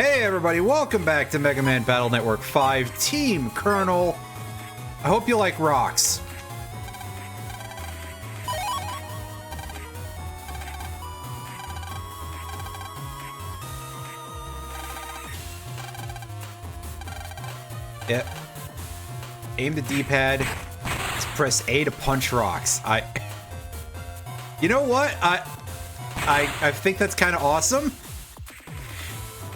Hey everybody, welcome back to Mega Man Battle Network 5 Team Colonel. I hope you like rocks. Yep. Aim the D-pad. Press A to punch rocks. You know what? I think that's kind of awesome.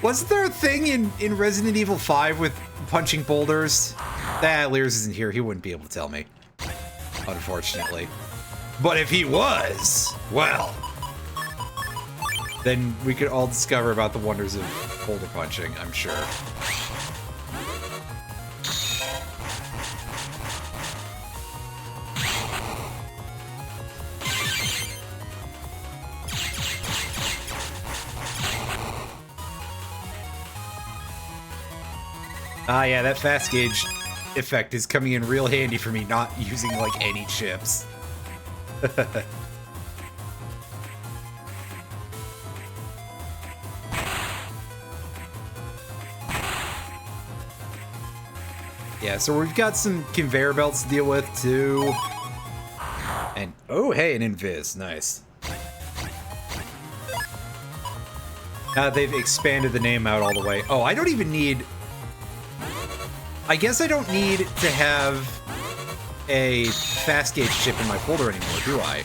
Wasn't there a thing in Resident Evil 5 with punching boulders? Lears isn't here. He wouldn't be able to tell me, unfortunately. But if he was, well, then we could all discover about the wonders of boulder punching, I'm sure. Ah, yeah, that fast gauge effect is coming in real handy for me, not using, like, any chips. Yeah, so we've got some conveyor belts to deal with, too. And, oh, hey, an invis. Nice. Now they've expanded the name out all the way. Oh, I don't even need... I guess I don't need to have a fast gauge chip in my folder anymore, do I?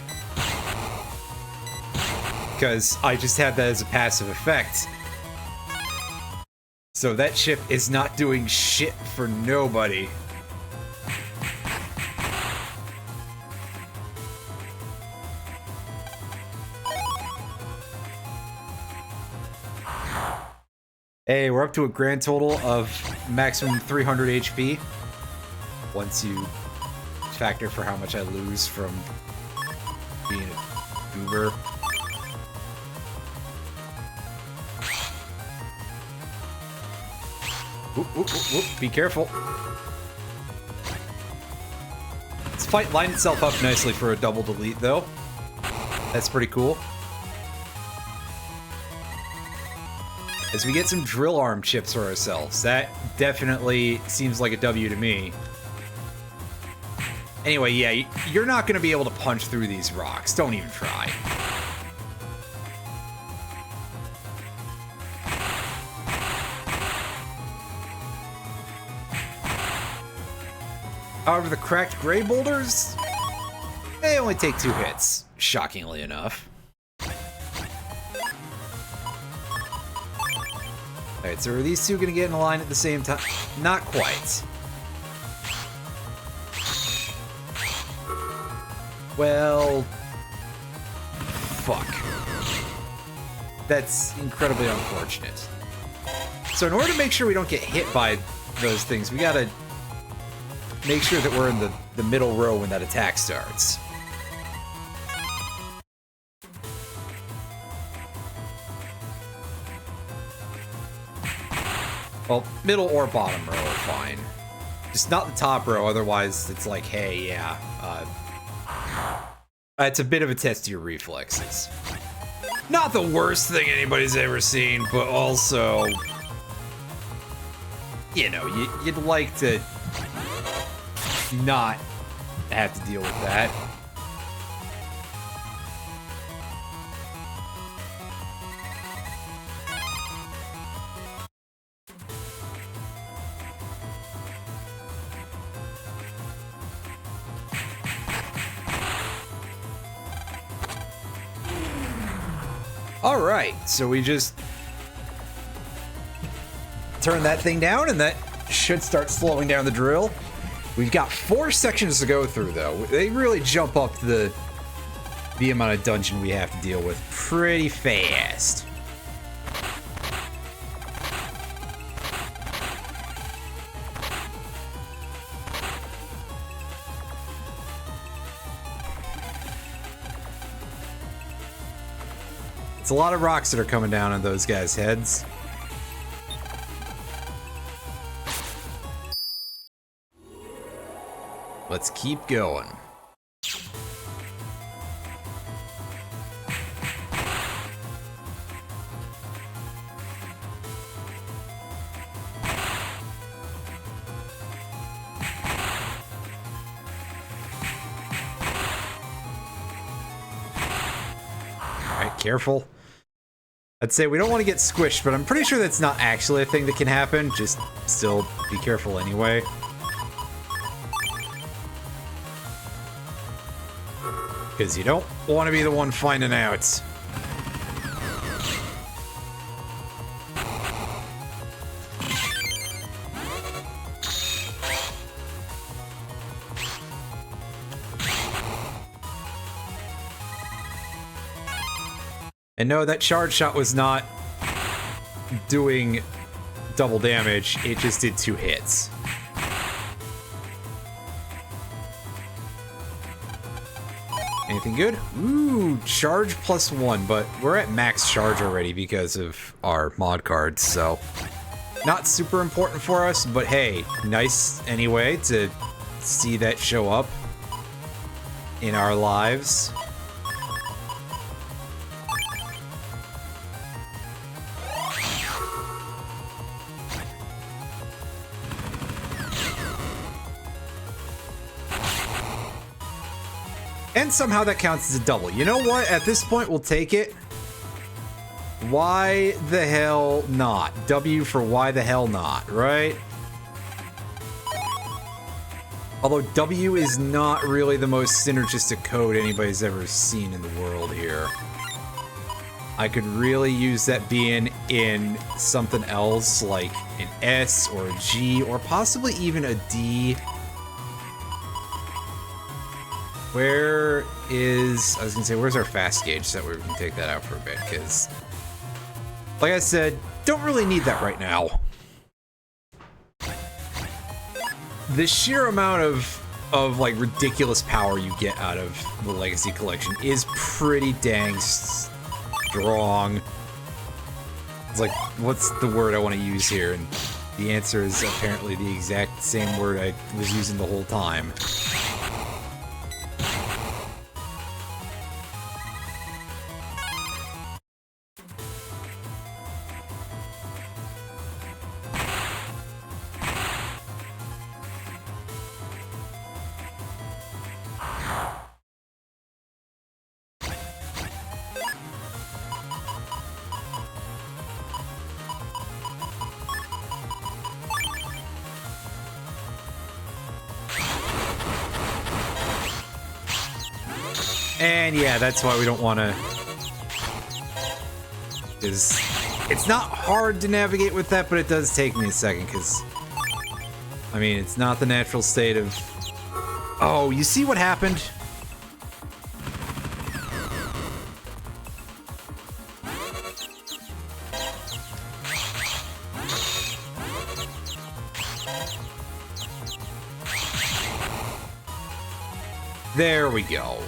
Because I just have that as a passive effect. So that chip is not doing shit for nobody. Hey, we're up to a grand total of maximum 300 HP. Once you factor for how much I lose from being a goober. Whoop, whoop, whoop, whoop. Be careful. This fight lined itself up nicely for a double delete, though. That's pretty cool. As we get some drill arm chips for ourselves. That definitely seems like a W to me. Anyway, yeah, you're not going to be able to punch through these rocks. Don't even try. However, the cracked gray boulders, they only take 2 hits, shockingly enough. Alright, so are these two gonna get in a line at the same time? Not quite. Well... fuck. That's incredibly unfortunate. So in order to make sure we don't get hit by those things, we gotta make sure that we're in the middle row when that attack starts. Well, middle or bottom row are fine. Just not the top row, otherwise it's like, hey, yeah, it's a bit of a test to your reflexes. Not the worst thing anybody's ever seen, but also, you know, you'd like to not have to deal with that. Alright, so we just turn that thing down and that should start slowing down the drill. We've got 4 sections to go through though. They really jump up the amount of dungeon we have to deal with pretty fast. It's a lot of rocks that are coming down on those guys' heads. Let's keep going. careful. I'd say we don't want to get squished, but I'm pretty sure that's not actually a thing that can happen. Just still be careful anyway. Because you don't want to be the one finding out. And no, that charge shot was not doing double damage, it just did 2 hits. Anything good? Ooh, charge +1, but we're at max charge already because of our mod cards, so not super important for us, but hey, nice anyway to see that show up in our lives. And somehow that counts as a double. You know what? At this point, we'll take it. Why the hell not? W for why the hell not, right? Although W is not really the most synergistic code anybody's ever seen in the world here. I could really use that being in something else, like an S or a G, or possibly even a D. Where is... I was gonna say, where's our fast gauge so that we can take that out for a bit, because... like I said, don't really need that right now. The sheer amount of like, ridiculous power you get out of the Legacy Collection is pretty dang strong. It's like, what's the word I want to use here? And the answer is apparently the exact same word I was using the whole time. And yeah, that's why we don't want to... It's not hard to navigate with that, but it does take me a second, because... I mean, it's not the natural state of... Oh, you see what happened? There we go.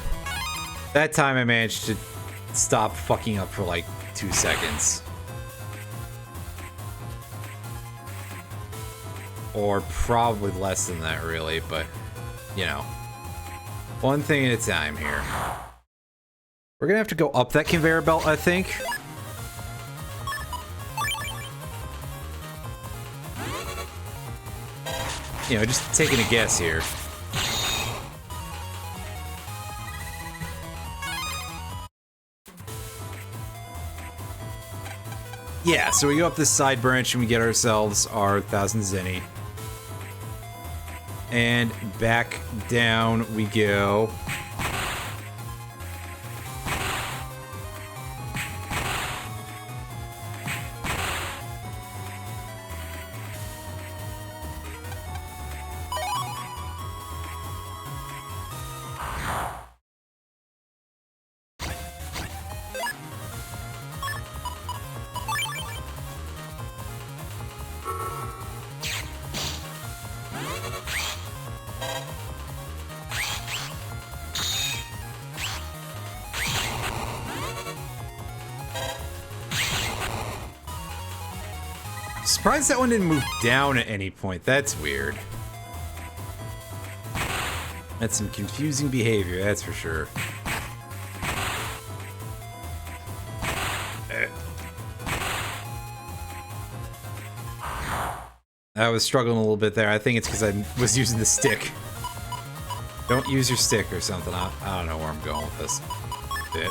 That time I managed to stop fucking up for like 2 seconds. Or probably less than that, really, but, you know. One thing at a time here. We're gonna have to go up that conveyor belt, I think. You know, just taking a guess here. Yeah, so we go up this side branch and we get ourselves our 1000 zenny. And back down we go. Surprised that one didn't move down at any point. That's weird. That's some confusing behavior, that's for sure. I was struggling a little bit there. I think it's because I was using the stick. Don't use your stick or something. I don't know where I'm going with this bit.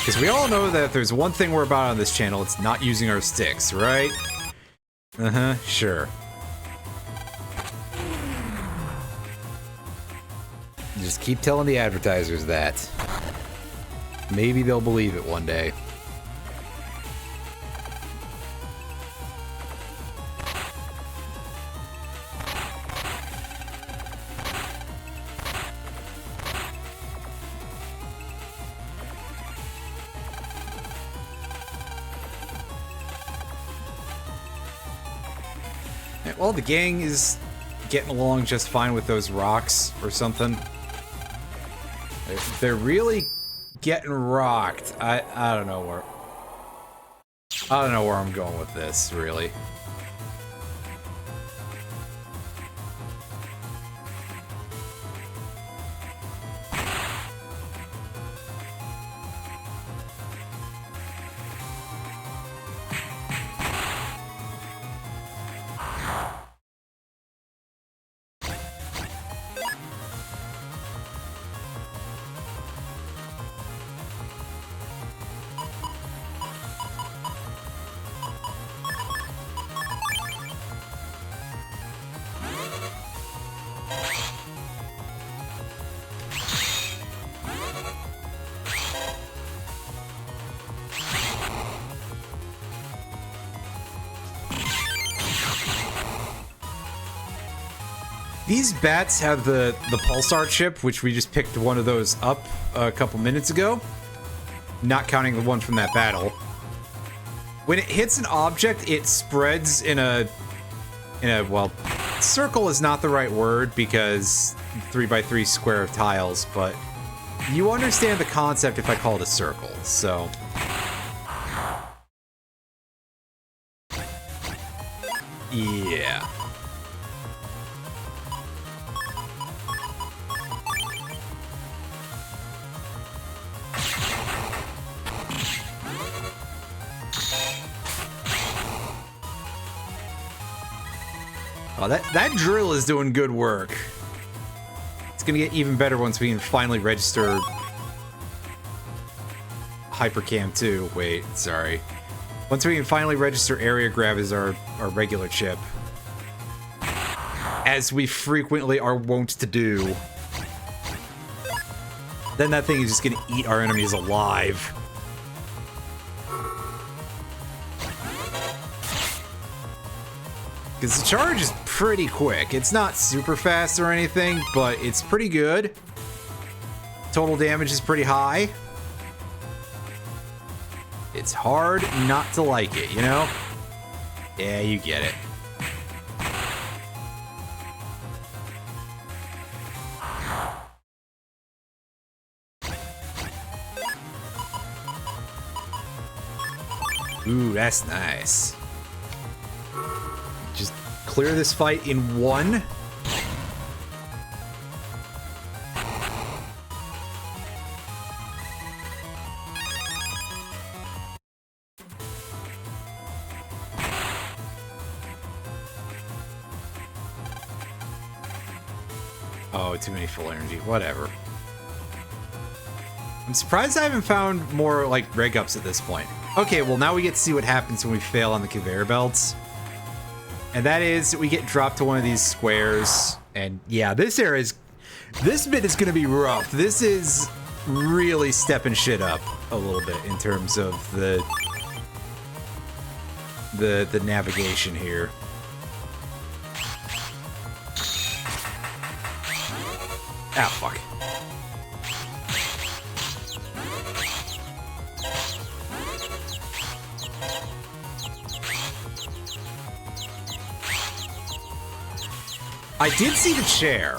Because we all know that if there's one thing we're about on this channel, it's not using our sticks, right? Uh-huh, sure. Just keep telling the advertisers that. Maybe they'll believe it one day. Well, the gang is getting along just fine with those rocks or something. If they're really getting rocked, I don't know where I'm going with this, really. These bats have the pulsar chip, which we just picked one of those up a couple minutes ago. Not counting the one from that battle. When it hits an object, it spreads in a well, circle is not the right word because 3x3 square of tiles, but you understand the concept if I call it a circle, so. Yeah. Oh, that drill is doing good work. It's gonna get even better once we can finally register Hypercam 2. Wait, sorry. Once we can finally register Area Grab as our regular chip. As we frequently are wont to do. Then that thing is just gonna eat our enemies alive. Because the charge is pretty quick. It's not super fast or anything, but it's pretty good. Total damage is pretty high. It's hard not to like it, you know? Yeah, you get it. Ooh, that's nice. Just clear this fight in one. Oh, too many full energy. Whatever. I'm surprised I haven't found more, like, reg ups at this point. Okay, well, now we get to see what happens when we fail on the conveyor belts. And that is, we get dropped to one of these squares. And yeah, this bit is going to be rough. This is really stepping shit up a little bit in terms of the navigation here. Ah, fuck. I did see the chair.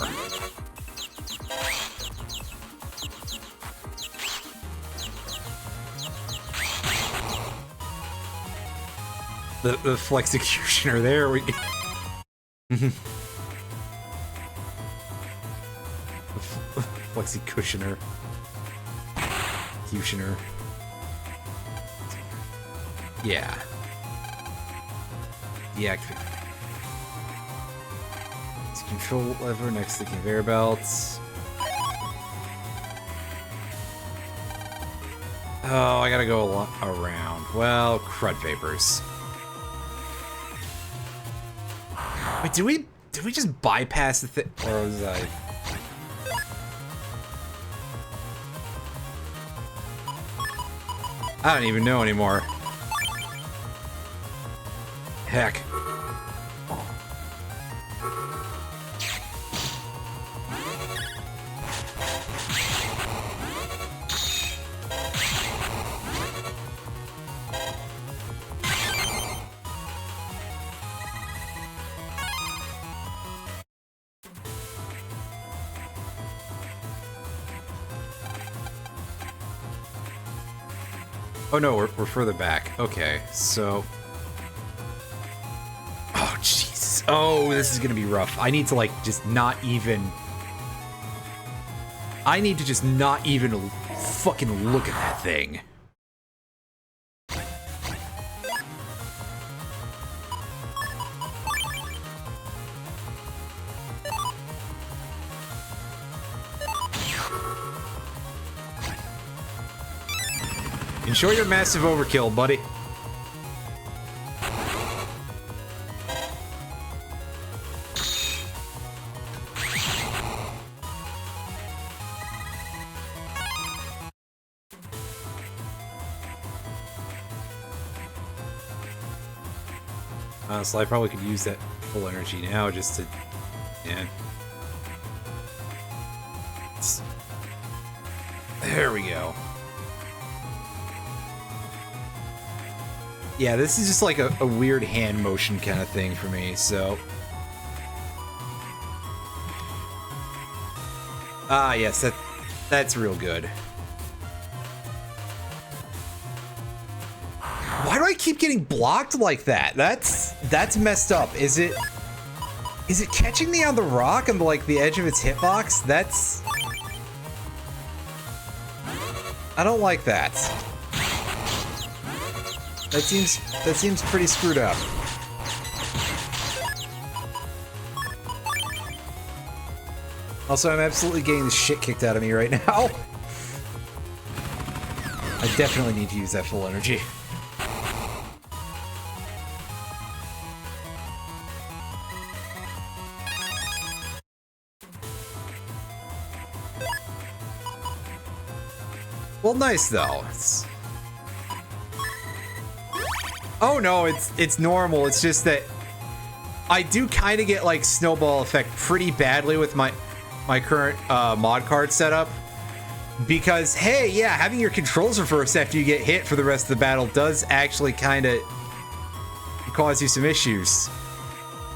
The Flexecutioner there. We Flexecutioner. Cutioner. Yeah. Deactivate. Control lever next to the conveyor belts. Oh, I gotta go around. Well, crud vapors. Wait, did we just bypass the thing? Or was I... I don't even know anymore. Heck. Oh no, we're further back. Okay, so... Oh, Jesus. Oh, this is gonna be rough. I need to, like, just not even... I need to just not even fucking look at that thing. Enjoy your massive overkill, buddy. So I probably could use that full energy now just to... Yeah. There we go. Yeah, this is just like a weird hand motion kind of thing for me, so... Ah, yes, that's real good. Why do I keep getting blocked like that? That's messed up. Is it catching me on the rock on like the edge of its hitbox? That's... I don't like that. That seems pretty screwed up. Also, I'm absolutely getting the shit kicked out of me right now. I definitely need to use that full energy. Well, nice though. Oh no, it's normal. It's just that I do kind of get like snowball effect pretty badly with my current mod card setup, because hey, yeah, having your controls reversed after you get hit for the rest of the battle does actually kind of cause you some issues.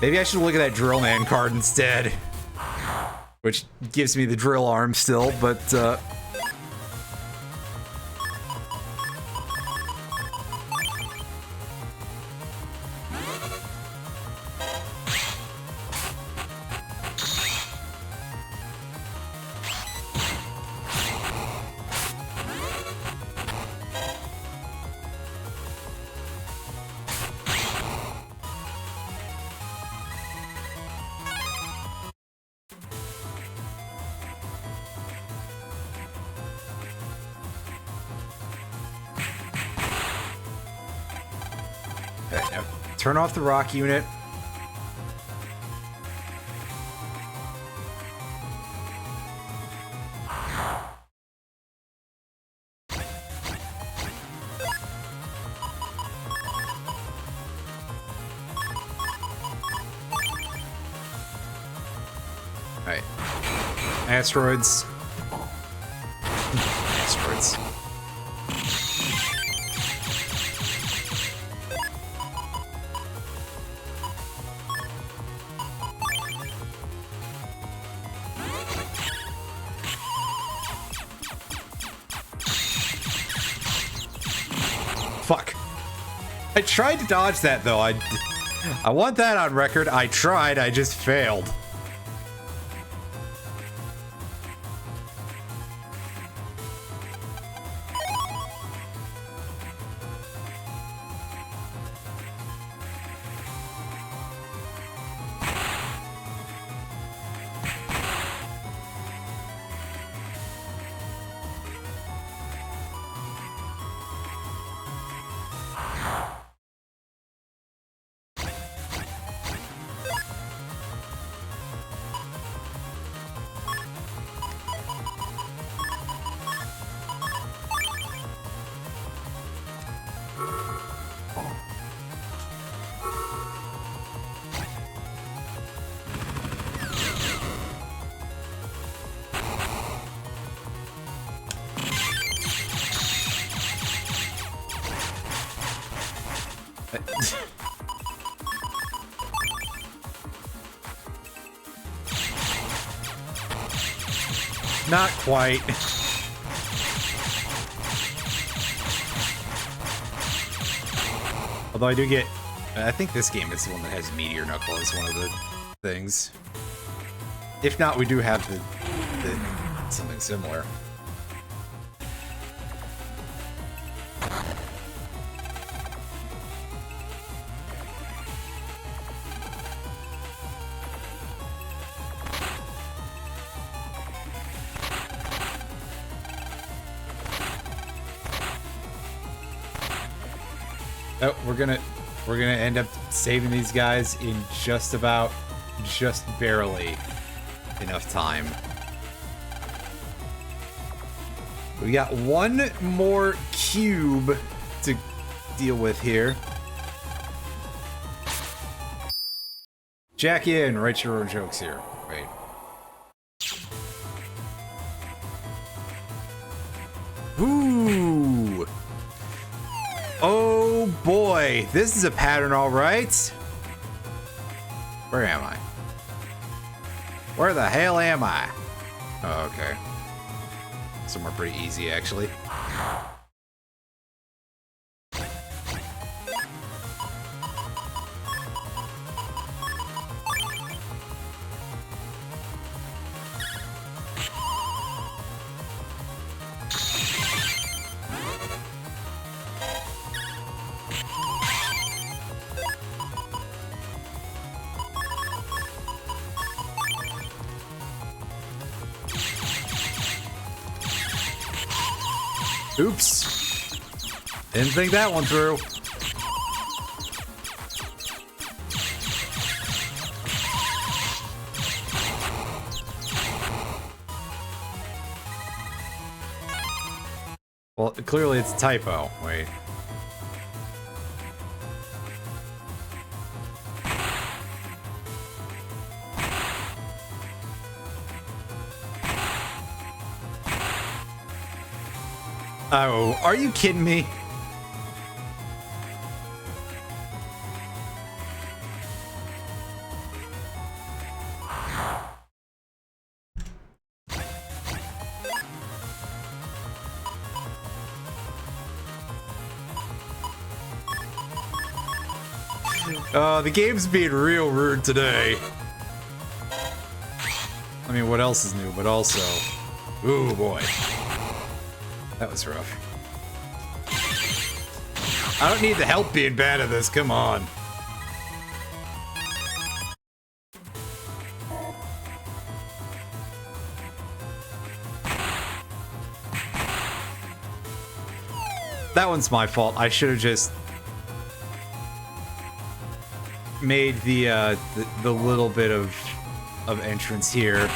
Maybe I should look at that drill man card instead, which gives me the drill arm still, but turn off the rock unit. Alright. Asteroids. Asteroids. Fuck. I tried to dodge that though. I want that on record. I tried, I just failed. Not quite. Although I do get... I think this game is the one that has Meteor Knuckle as one of the things. If not, we do have the something similar. Oh, we're gonna end up saving these guys in just barely enough time. We got one more cube to deal with here. Jack in, write your own jokes here. Wait. Ooh. Oh boy, this is a pattern, all right. Where am I? Where the hell am I? Oh, okay. Somewhere pretty easy, actually. Oops. Didn't think that one through. Well, clearly it's a typo. Wait. Oh, are you kidding me? The game's being real rude today. I mean, what else is new, but also... Ooh, boy. That was rough. I don't need the help being bad at this, come on. That one's my fault. I should have just made the little bit of entrance here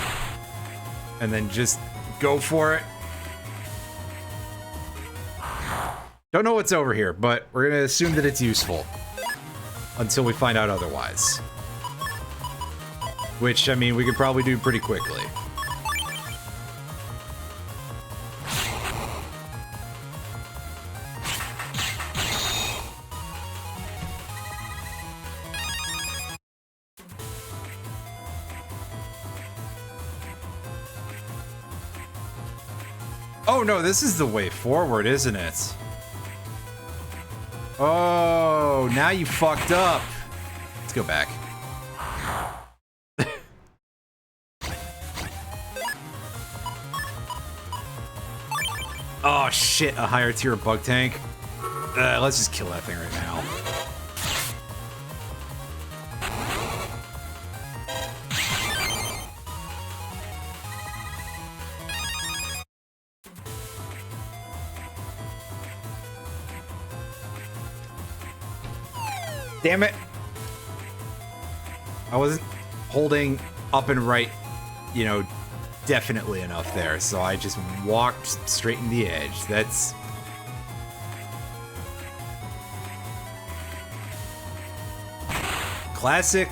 and then just go for it. Don't know what's over here, but we're gonna assume that it's useful until we find out otherwise. Which, I mean, we could probably do pretty quickly. Oh no, this is the way forward, isn't it? Oh, now you fucked up. Let's go back. Oh shit, a higher tier bug tank. Let's just kill that thing right now. Damn it! I wasn't holding up and right, you know, definitely enough there, so I just walked straight in the edge. That's... classic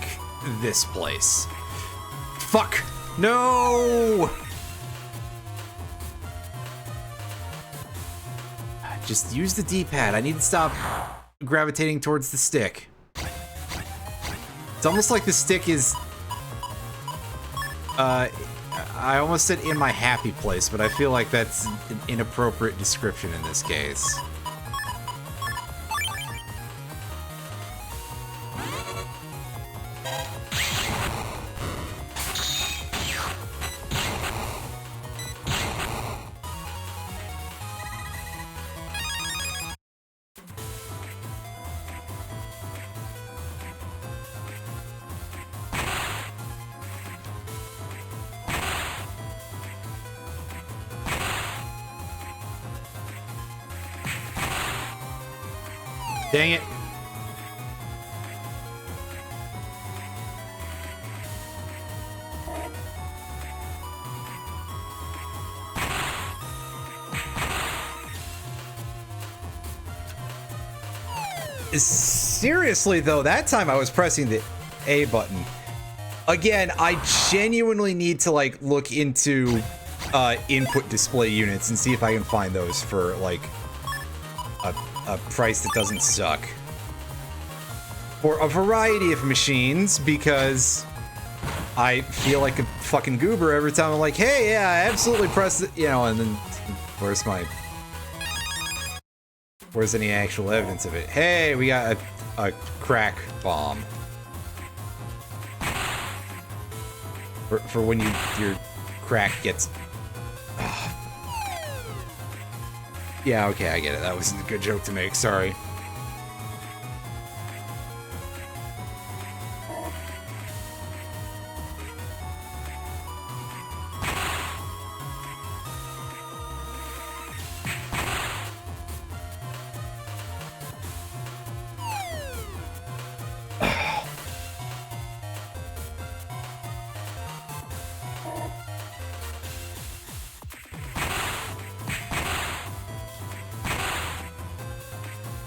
this place. Fuck! No! Just use the D-pad. I need to stop gravitating towards the stick. It's almost like the stick is... I almost said in my happy place, but I feel like that's an inappropriate description in this case. Dang it. Seriously, though, that time I was pressing the A button. Again, I genuinely need to, like, look into input display units and see if I can find those for, like, a price that doesn't suck. For a variety of machines, because I feel like a fucking goober every time I'm like, hey, yeah, I absolutely pressed it, you know, and then where's any actual evidence of it? Hey, we got a crack bomb. For when your crack gets... Yeah, okay, I get it. That wasn't a good joke to make, sorry.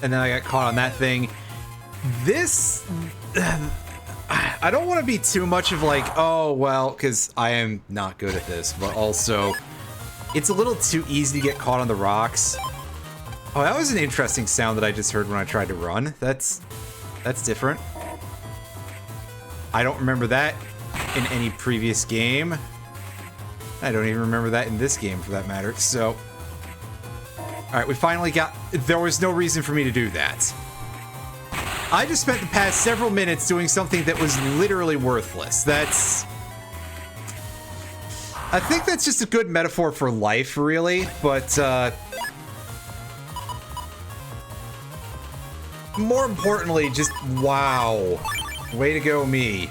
And then I got caught on that thing. This... I don't want to be too much of like, oh, well, because I am not good at this, but also, it's a little too easy to get caught on the rocks. Oh, that was an interesting sound that I just heard when I tried to run. That's different. I don't remember that in any previous game. I don't even remember that in this game, for that matter, so... Alright, we finally got... There was no reason for me to do that. I just spent the past several minutes doing something that was literally worthless. That's... I think that's just a good metaphor for life, really, but, more importantly, just, wow. Way to go, me.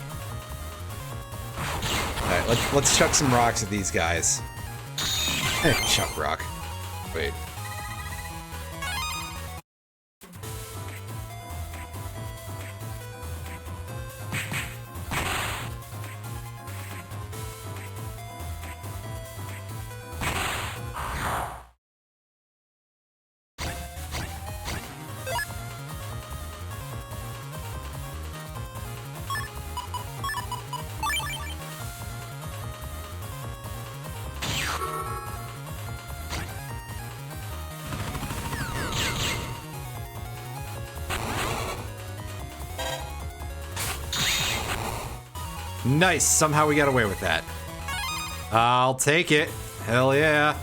Alright, let's chuck some rocks at these guys. Chuck rock. Wait. Nice, somehow we got away with that. I'll take it. Hell yeah.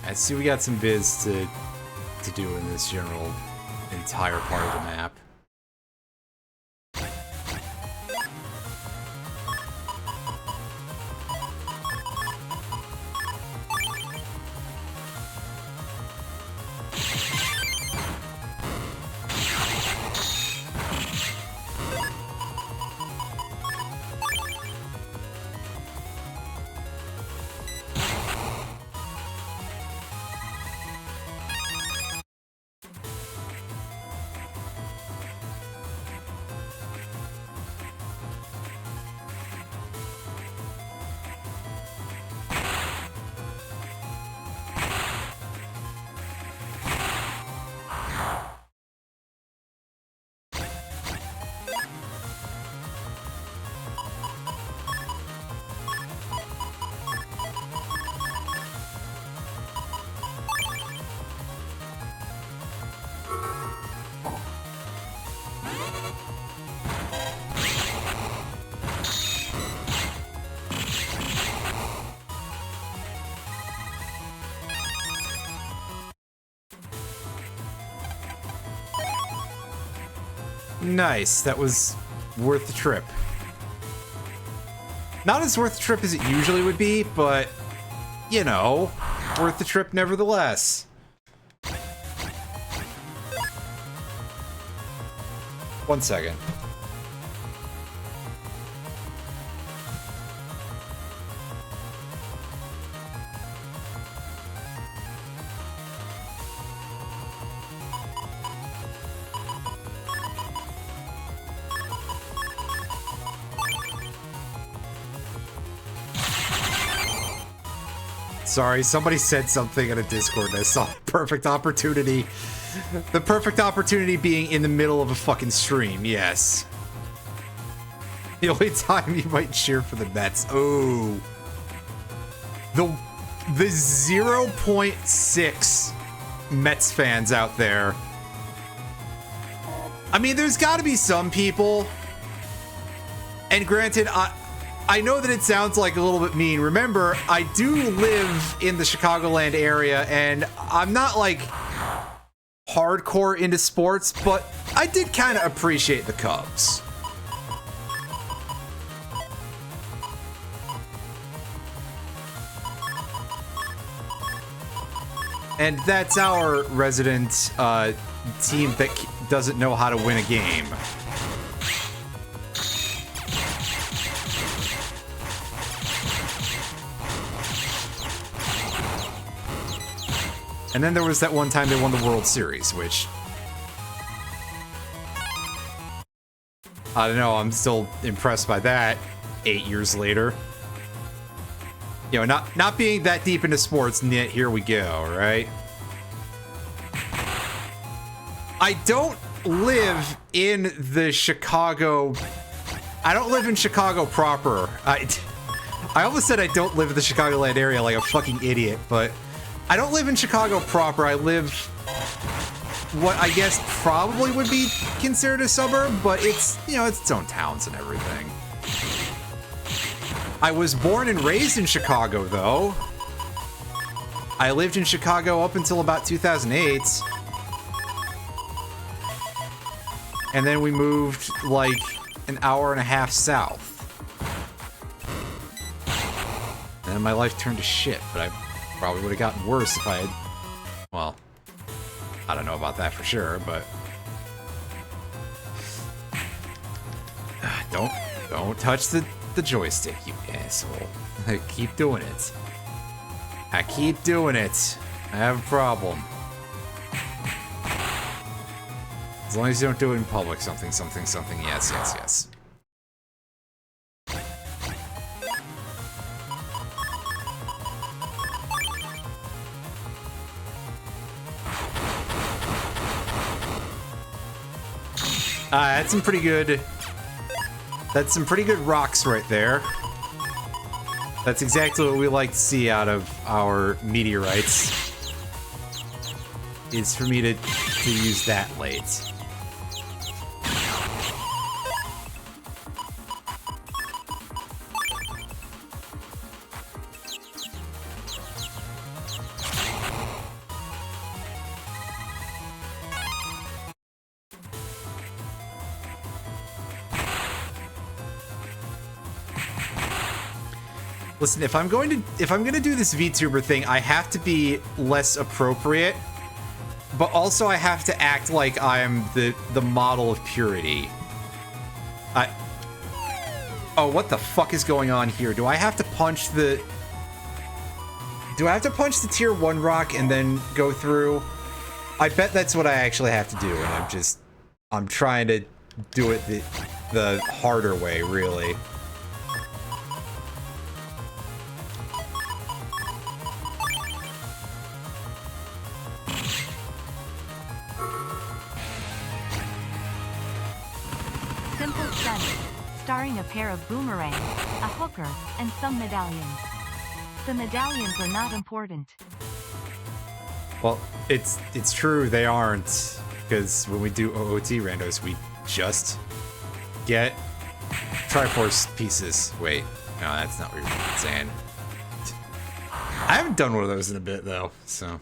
I see we got some biz to do in this general entire part of the map. Nice. That was worth the trip. Not as worth the trip as it usually would be, but, you know, worth the trip nevertheless. One second. Sorry, somebody said something in a Discord and I saw perfect opportunity. The perfect opportunity being in the middle of a fucking stream, yes. The only time you might cheer for the Mets. Oh. The 0.6 Mets fans out there. I mean, there's gotta be some people. And granted, I know that it sounds like a little bit mean. Remember, I do live in the Chicagoland area, and I'm not like hardcore into sports, but I did kind of appreciate the Cubs. And that's our resident team that doesn't know how to win a game. And then there was that one time they won the World Series, which... I don't know, I'm still impressed by that 8 years later. You know, not being that deep into sports, yet here we go, right? I don't live in the Chicago... I don't live in Chicago proper. I almost said I don't live in the Chicagoland area like a fucking idiot, but... I don't live in Chicago proper. I live what I guess probably would be considered a suburb, but it's, you know, it's its own towns and everything. I was born and raised in Chicago, though. I lived in Chicago up until about 2008. And then we moved, like, an hour and a half south. And then my life turned to shit, but I probably would have gotten worse if I had... Well, I don't know about that for sure, but... Don't touch the joystick, you asshole. I keep doing it. I keep doing it. I have a problem. As long as you don't do it in public, something, yes, yes, yes. That's some pretty good... That's some pretty good rocks right there. That's exactly what we like to see out of our meteorites. Is for me to use that late. Listen, if I'm going to do this VTuber thing, I have to be less appropriate, but also I have to act like I am the model of purity. Oh, what the fuck is going on here? Do I have to punch the tier 1 rock and then go through? I bet that's what I actually have to do, and I'm trying to do it the harder way, really. Starring a pair of boomerangs, a hooker, and some medallions. The medallions are not important. Well, it's true they aren't, because when we do OOT randos, we just get Triforce pieces. Wait, no, that's not what you're saying. I haven't done one of those in a bit, though, so...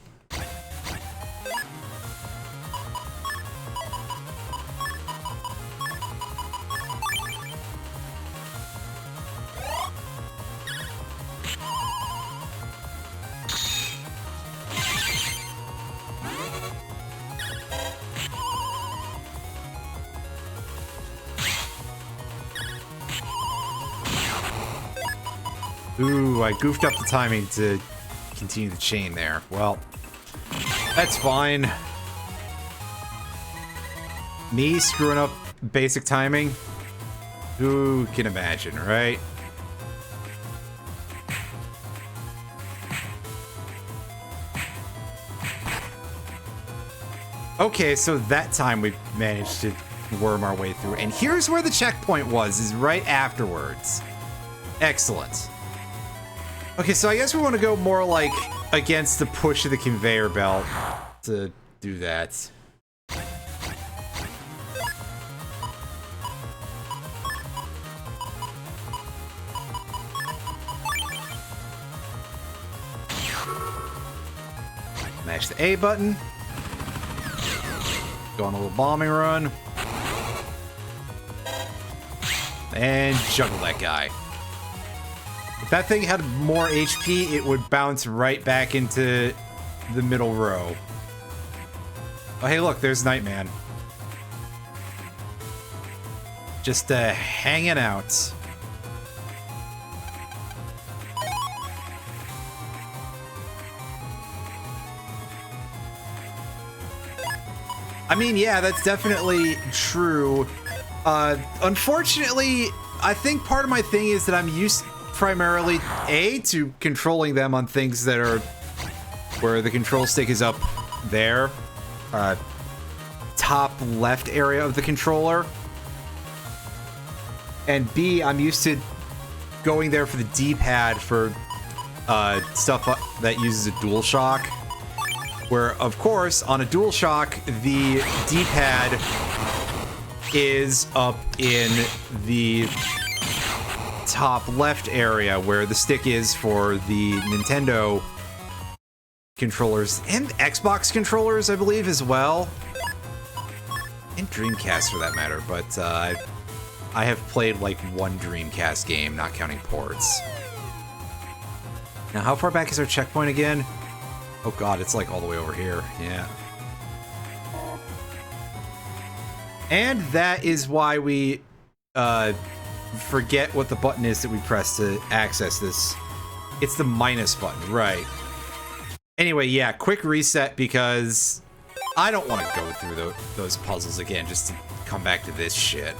Ooh, I goofed up the timing to continue the chain there. Well, that's fine. Me screwing up basic timing? Who can imagine, right? Okay, so that time we managed to worm our way through. And here's where the checkpoint was, is right afterwards. Excellent. Okay, so I guess we want to go more like against the push of the conveyor belt to do that. Mash the A button. Go on a little bombing run. And juggle that guy. If that thing had more HP, it would bounce right back into the middle row. Oh, hey, look, there's Nightman. Just hanging out. I mean, yeah, that's definitely true. Unfortunately, I think part of my thing is that I'm used primarily, A, to controlling them on things that are where the control stick is up there. Top left area of the controller. And B, I'm used to going there for the D-pad for stuff that uses a DualShock. Where, of course, on a DualShock, the D-pad is up in the top left area where the stick is for the Nintendo controllers and Xbox controllers, I believe, as well. And Dreamcast, for that matter, but I have played like one Dreamcast game, not counting ports. Now, how far back is our checkpoint again? Oh god, it's like all the way over here. Yeah. And that is why we forget what the button is that we press to access this. It's the minus button, right. Anyway, yeah, quick reset because I don't want to go through those puzzles again just to come back to this shit.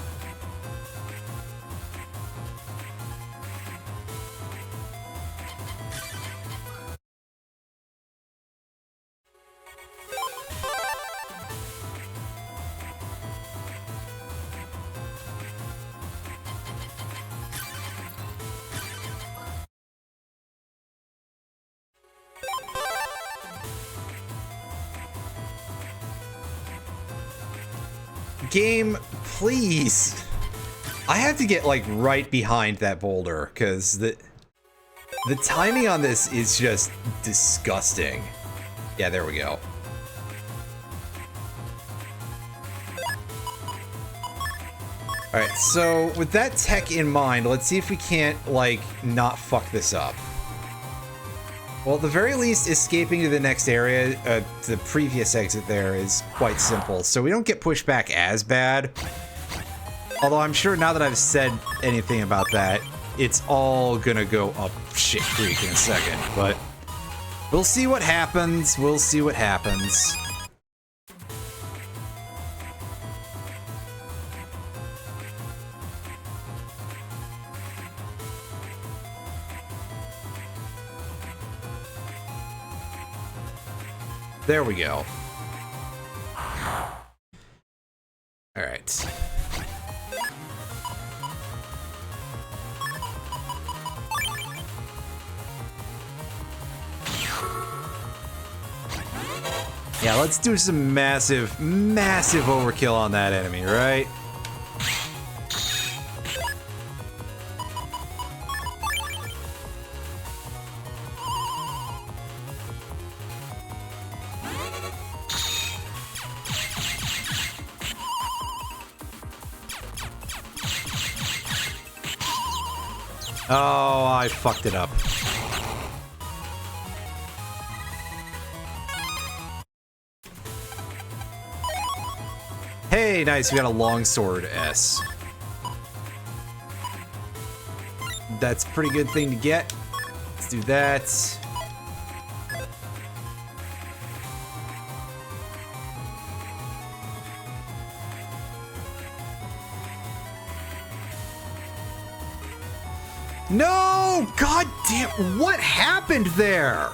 Game, please. I have to get like right behind that boulder because the timing on this is just disgusting. Yeah, there we go. All right, so with that tech in mind, let's see if we can't like not fuck this up. Well, at the very least, escaping to the next area, the previous exit there, is quite simple, so we don't get pushed back as bad. Although I'm sure now that I've said anything about that, it's all gonna go up shit creek in a second, but we'll see what happens, we'll see what happens. There we go. All right. Yeah, let's do some massive overkill on that enemy, right? Oh, I fucked it up. Hey, nice, we got a longsword S. That's a pretty good thing to get. Let's do that. No! God damn, what happened there?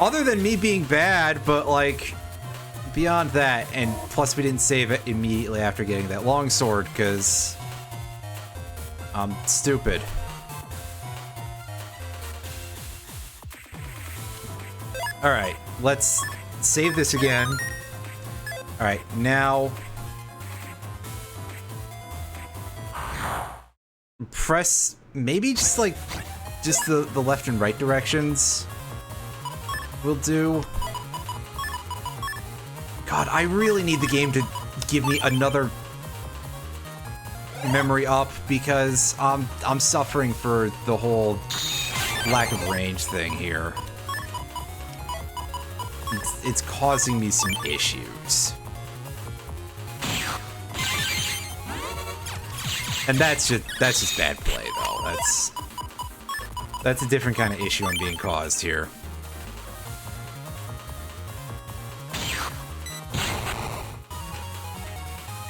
Other than me being bad, but like, beyond that, and plus we didn't save it immediately after getting that longsword, because I'm stupid. Alright, let's save this again. Alright, now press maybe just like the left and right directions will do. God, I really need the game to give me another memory up because I'm suffering for the whole lack of range thing here. It's causing me some issues. And that's just bad play though. That's a different kind of issue I'm being caused here.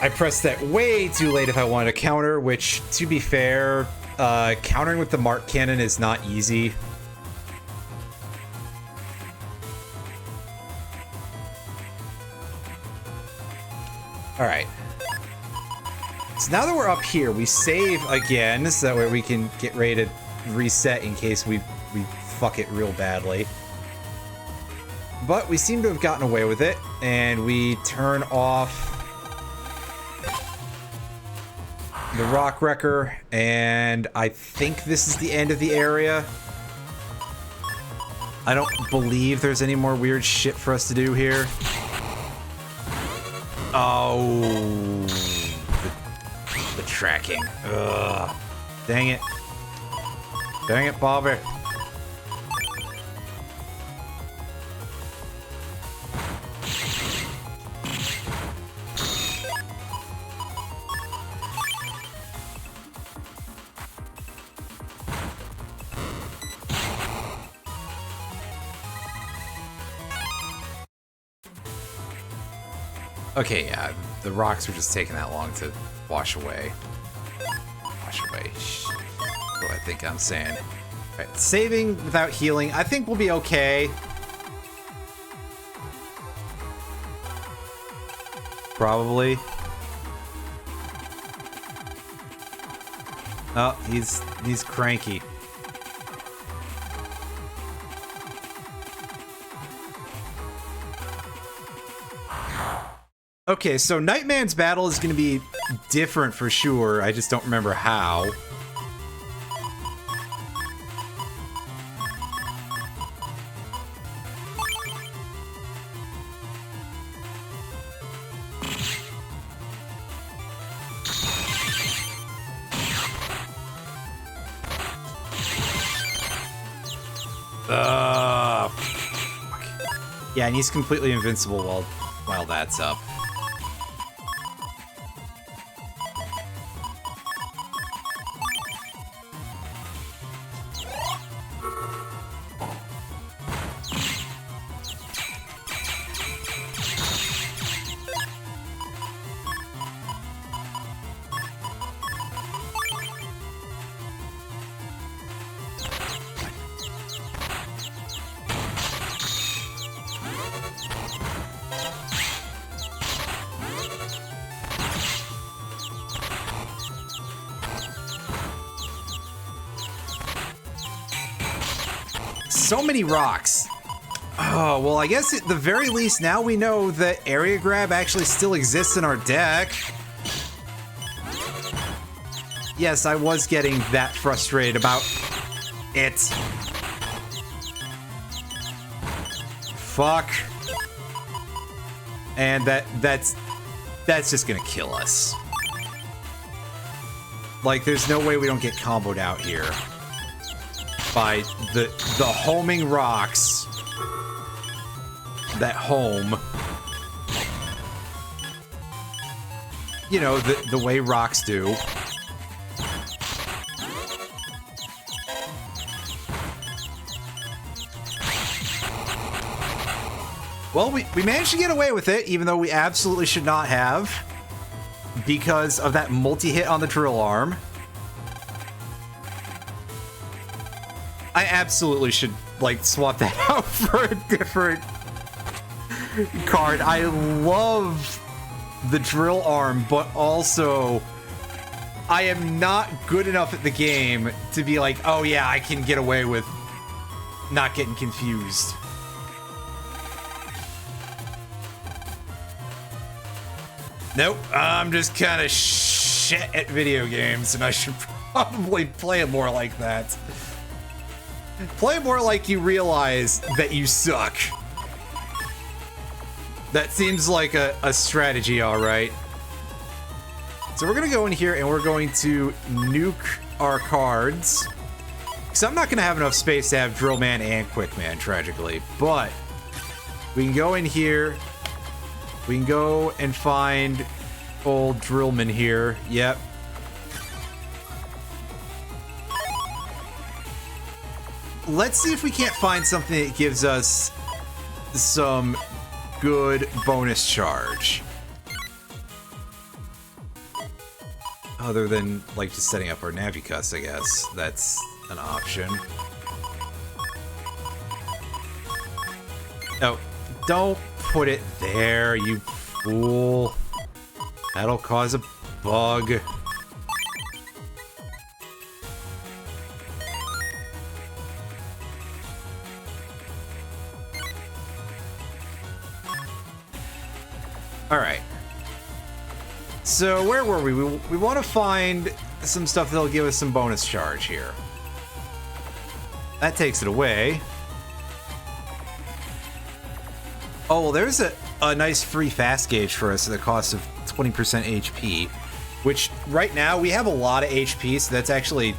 I pressed that way too late if I wanted to counter, which, to be fair, countering with the Mark Cannon is not easy. Alright. So now that we're up here, we save again, so that way we can get ready to reset in case we fuck it real badly. But we seem to have gotten away with it, and we turn off the Rock Wrecker, and I think this is the end of the area. I don't believe there's any more weird shit for us to do here. Oh, the tracking. Ugh. Dang it. Dang it, Bobby. Okay, yeah, the rocks are just taking that long to wash away. Wash away. What do I think I'm saying? Alright, saving without healing. I think we'll be okay. Probably. Oh, he's cranky. Okay, so Nightman's battle is going to be different for sure. I just don't remember how. Yeah, and he's completely invincible while that's up. So many rocks. Oh, well, I guess at the very least now we know that area grab actually still exists in our deck. Yes, I was getting that frustrated about it. Fuck. And that's just gonna kill us. Like, there's no way we don't get comboed out here by the homing rocks that home. You know, the way rocks do. Well, we managed to get away with it, even though we absolutely should not have, because of that multi-hit on the drill arm. I absolutely should, like, swap that out for a different card. I love the drill arm, but also I am not good enough at the game to be like, oh yeah, I can get away with not getting confused. Nope, I'm just kind of shit at video games, and I should probably play it more like that. Play it more like you realize that you suck. That seems like a strategy, all right. So we're gonna go in here and we're going to nuke our cards. Because I'm not gonna have enough space to have Drill Man and Quick Man, tragically. But we can go in here. We can go and find old Drillman here. Yep. Let's see if we can't find something that gives us some good bonus charge. Other than, like, just setting up our Navicus, I guess. That's an option. Oh, don't put it there, you fool. That'll cause a bug. Alright. So, where were we? We want to find some stuff that'll give us some bonus charge here. That takes it away. Oh, well, there's a nice free fast gauge for us at the cost of 20% HP, which right now we have a lot of HP, so that's actually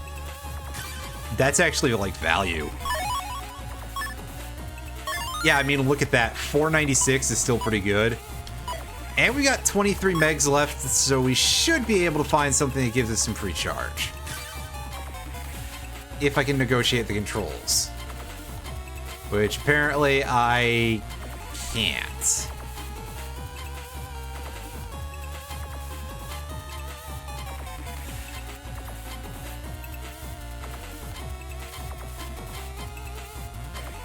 like value. Yeah, I mean, look at that. 496 is still pretty good. And we got 23 megs left, so we should be able to find something that gives us some free charge. If I can negotiate the controls. Which apparently I can't.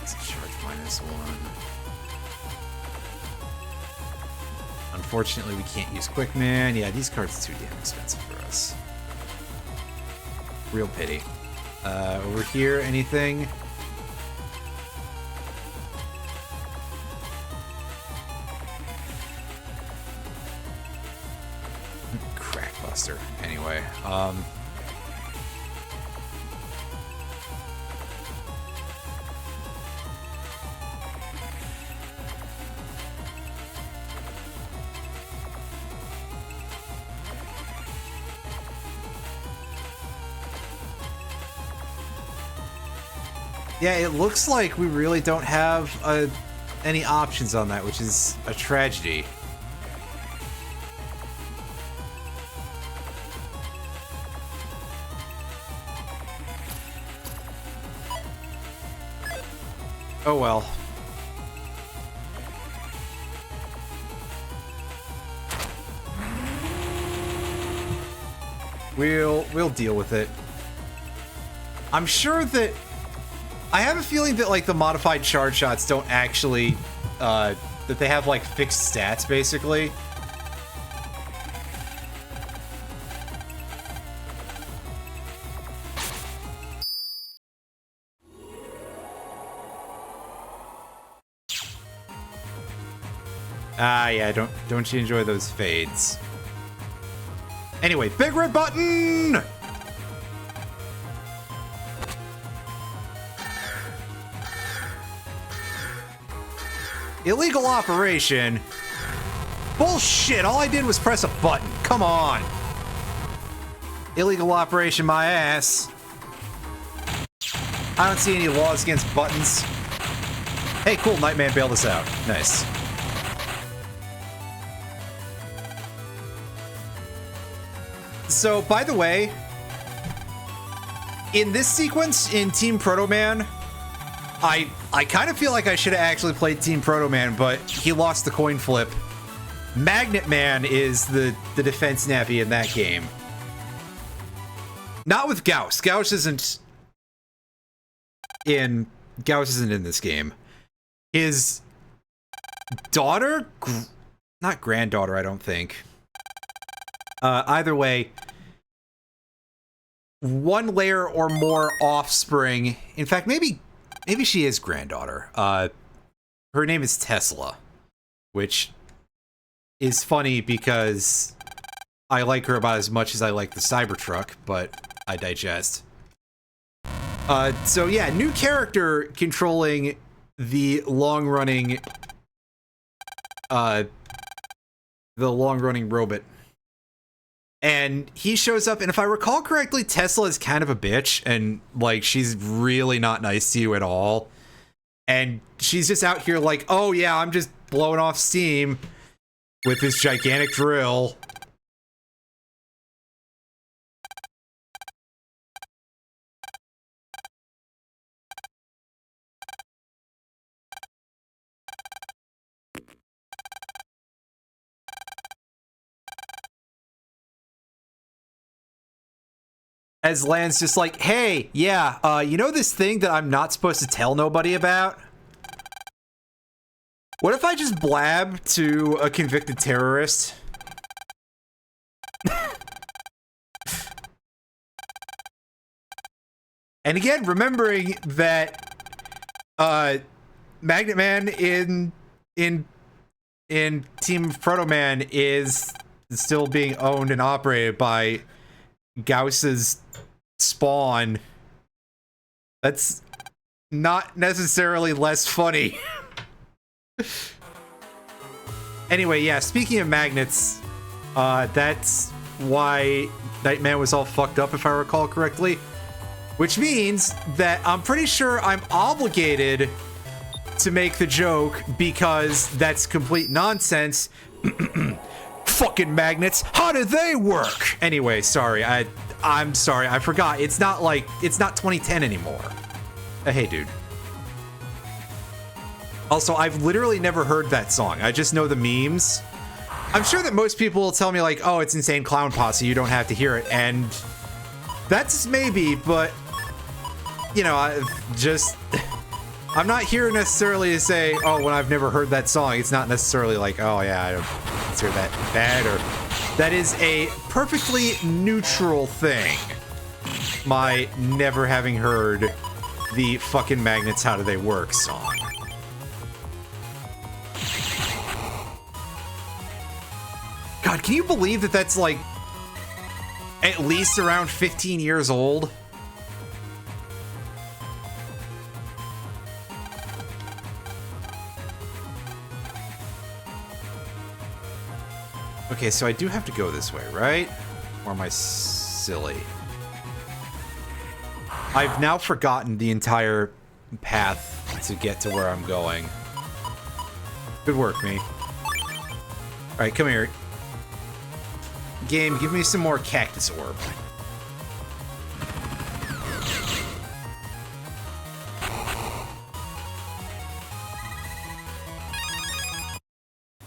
Let's charge -1. Unfortunately, we can't use Quick Man. Yeah, these cards are too damn expensive for us. Real pity. Over here, anything? Crackbuster. Anyway, yeah, it looks like we really don't have any options on that, which is a tragedy. Oh well. We'll deal with it. I'm sure that I have a feeling that, like, the modified charge shots don't actually, that they have, like, fixed stats, basically. Ah, yeah, don't you enjoy those fades? Anyway, big red button! Illegal operation? Bullshit, all I did was press a button. Come on. Illegal operation my ass. I don't see any laws against buttons. Hey, cool, Nightman bailed us out. Nice. So, by the way, in this sequence in Team Proto Man, I kind of feel like I should have actually played Team Proto Man, but he lost the coin flip. Magnet Man is the defense nappy in that game. Not with Gauss. Gauss isn't in this game. His daughter, not granddaughter, I don't think. Either way, one layer or more offspring. In fact, maybe she is granddaughter. Her name is Tesla, which is funny because I like her about as much as I like the Cybertruck, but I digest. So yeah, new character controlling the long-running robot. And he shows up, and if I recall correctly, Tesla is kind of a bitch, and, like, she's really not nice to you at all. And she's just out here like, oh yeah, I'm just blowing off steam with this gigantic drill. As Lan's just like, hey, yeah, you know this thing that I'm not supposed to tell nobody about? What if I just blab to a convicted terrorist? And again, remembering that Magnet Man in Team Proto Man is still being owned and operated by Gauss's spawn. That's not necessarily less funny. Anyway, yeah, speaking of magnets, that's why Nightman was all fucked up, if I recall correctly. Which means that I'm pretty sure I'm obligated to make the joke because that's complete nonsense. Fucking magnets, how do they work? Anyway, sorry, I'm sorry, I forgot. It's not 2010 anymore. Hey, dude. Also, I've literally never heard that song. I just know the memes. I'm sure that most people will tell me like, oh, it's Insane Clown Posse, you don't have to hear it. And that's maybe, but you know, I'm not here necessarily to say, oh, when I've never heard that song, it's not necessarily like, oh yeah, I don't consider that bad, or that is a perfectly neutral thing. My never having heard the fucking Magnets How Do They Work song. God, can you believe that that's like at least around 15 years old? Okay, so I do have to go this way, right? Or am I silly? I've now forgotten the entire path to get to where I'm going. Good work, me. Alright, come here. Game, give me some more cactus orb.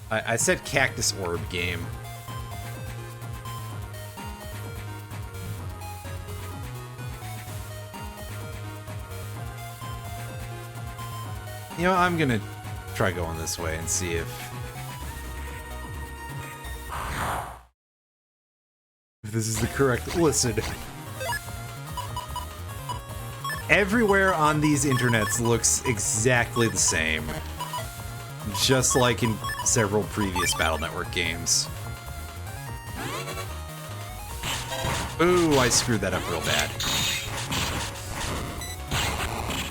I said cactus orb, game. You know, I'm gonna try going this way and see if this is the correct. Listen. Everywhere on these internets looks exactly the same. Just like in several previous Battle Network games. Ooh, I screwed that up real bad.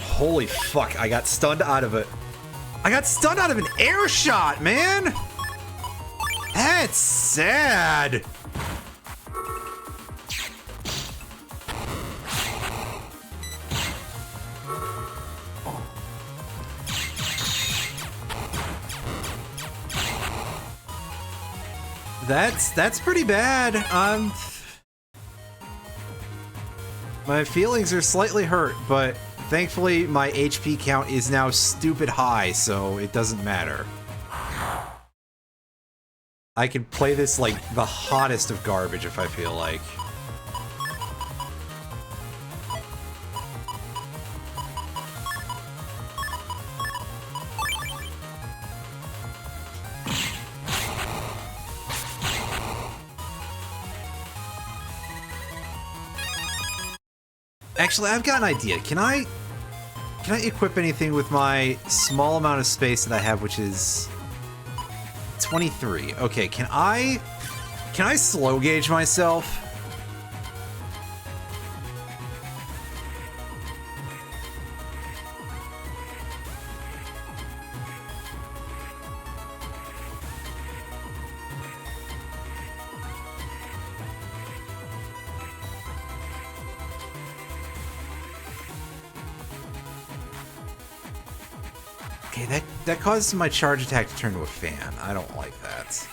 Holy fuck, I got stunned out of it. I got stunned out of an air shot, man! That's sad. That's pretty bad. My feelings are slightly hurt, but Thankfully, my HP count is now stupid high, so it doesn't matter. I can play this like the hottest of garbage if I feel like. Actually, I've got an idea. Can I equip anything with my small amount of space that I have, which is 23. Okay, can I slow gauge myself? Okay, that causes my charge attack to turn to a fan. I don't like that.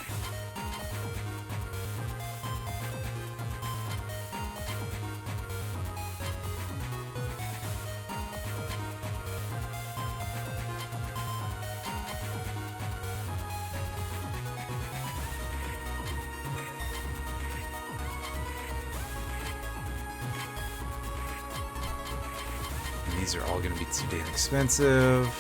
And these are all going to be too damn expensive.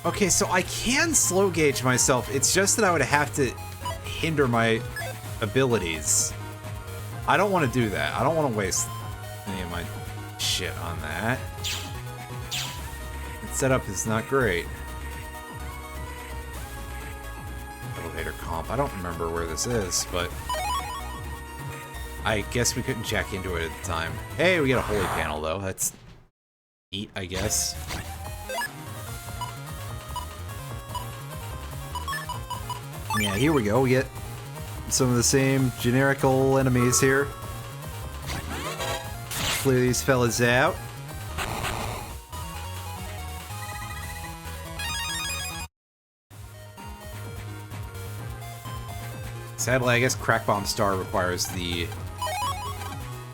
Okay, so I can slow gauge myself. It's just that I would have to hinder my abilities. I don't want to do that. I don't want to waste any of my shit on that. The setup is not great. Elevator comp. I don't remember where this is, but I guess we couldn't check into it at the time. Hey, we got a holy panel, though. That's neat, I guess. Yeah, here we go. We get some of the same generical enemies here. Clear these fellas out. Sadly, I guess Crack Bomb Star requires the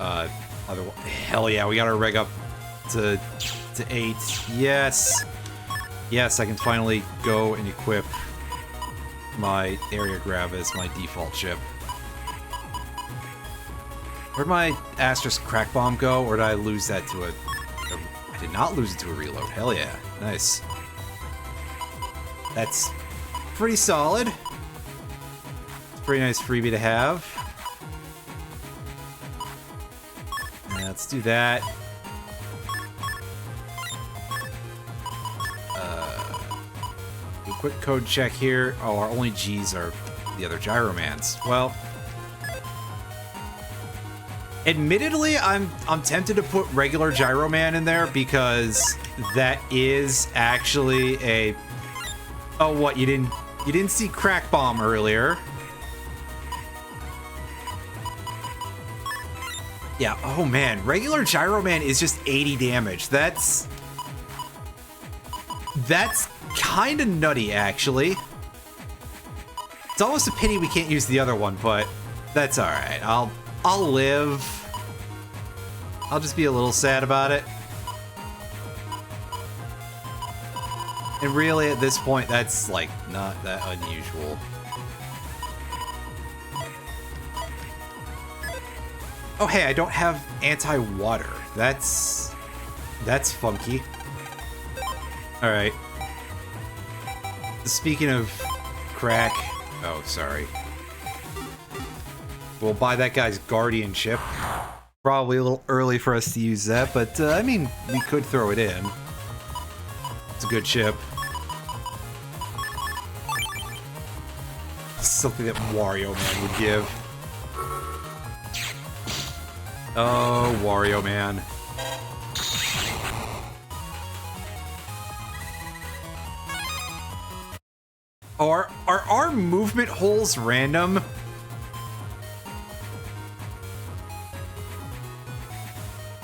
other one. Hell yeah, we got our reg up to 8. Yes. Yes, I can finally go and equip my area grab as my default ship. Where'd my Asterisk Crack Bomb go, or did I lose that to I did not lose it to a reload. Hell yeah. Nice. That's pretty solid. It's a pretty nice freebie to have. Let's do that. Quick code check here. Oh, our only G's are the other Gyromans. Well, admittedly, I'm tempted to put regular Gyroman in there because that is actually a. Oh, what you didn't see Crack Bomb earlier? Yeah. Oh man, regular Gyroman is just 80 damage. That's kind of nutty, actually. It's almost a pity we can't use the other one, but that's all right. I'll live. I'll just be a little sad about it. And really, at this point, that's like not that unusual. Oh, hey, I don't have anti-water. That's funky. All right. Speaking of crack, Oh, sorry. We'll buy that guy's guardianship. Probably a little early for us to use that, but I mean, we could throw it in. It's a good ship. Something that Wario Man would give. Oh, Wario Man. Are our movement holes random?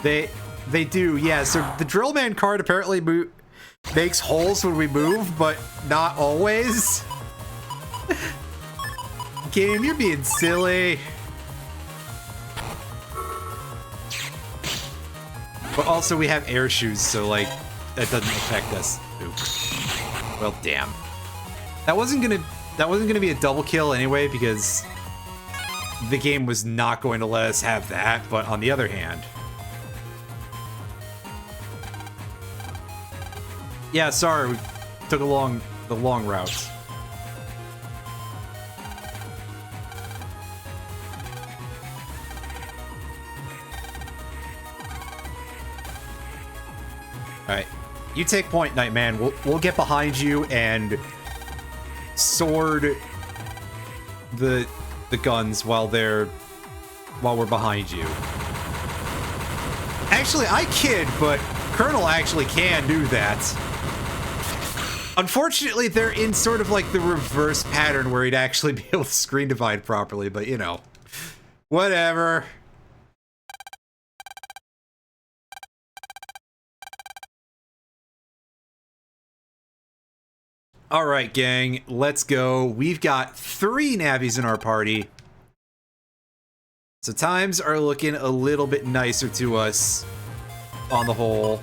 They do, yeah. So the Drill Man card apparently makes holes when we move, but not always. Game, you're being silly. But also we have air shoes, so like that doesn't affect us. Oops. Well, damn. That wasn't gonna be a double kill anyway, because the game was not going to let us have that. But on the other hand, yeah, sorry, we took the long route. All right, you take point, Nightman. We'll get behind you and sword the guns while we're behind you. Actually, I kid, but Colonel actually can do that. Unfortunately, they're in sort of like the reverse pattern where he'd actually be able to screen divide properly, but you know, whatever. All right, gang, let's go. We've got 3 Navis in our party. So times are looking a little bit nicer to us on the whole.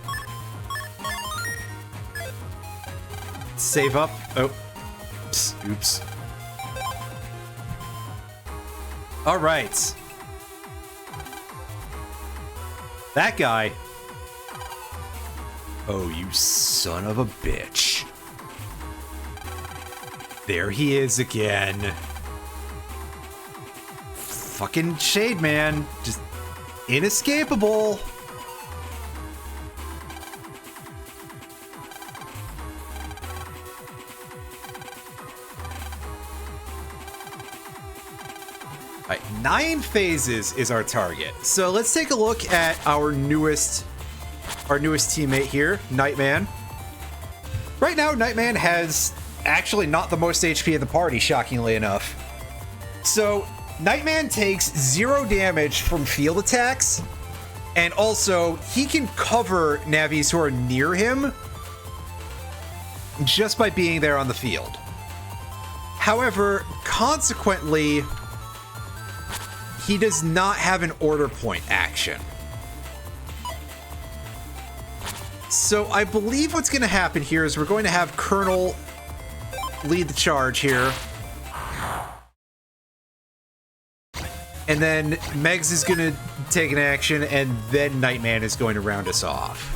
Save up. Oh, oops. All right. That guy. Oh, you son of a bitch. There he is again. Fucking Shade Man. Just inescapable. All right, 9 phases is our target. So let's take a look at our newest teammate here, Nightman. Right now, Nightman has actually not the most HP of the party, shockingly enough. So Nightman takes 0 damage from field attacks, and also he can cover Navis who are near him just by being there on the field. However, consequently, he does not have an order point action. So I believe what's going to happen here is we're going to have Colonel lead the charge here. And then Megs is going to take an action, and then Nightman is going to round us off.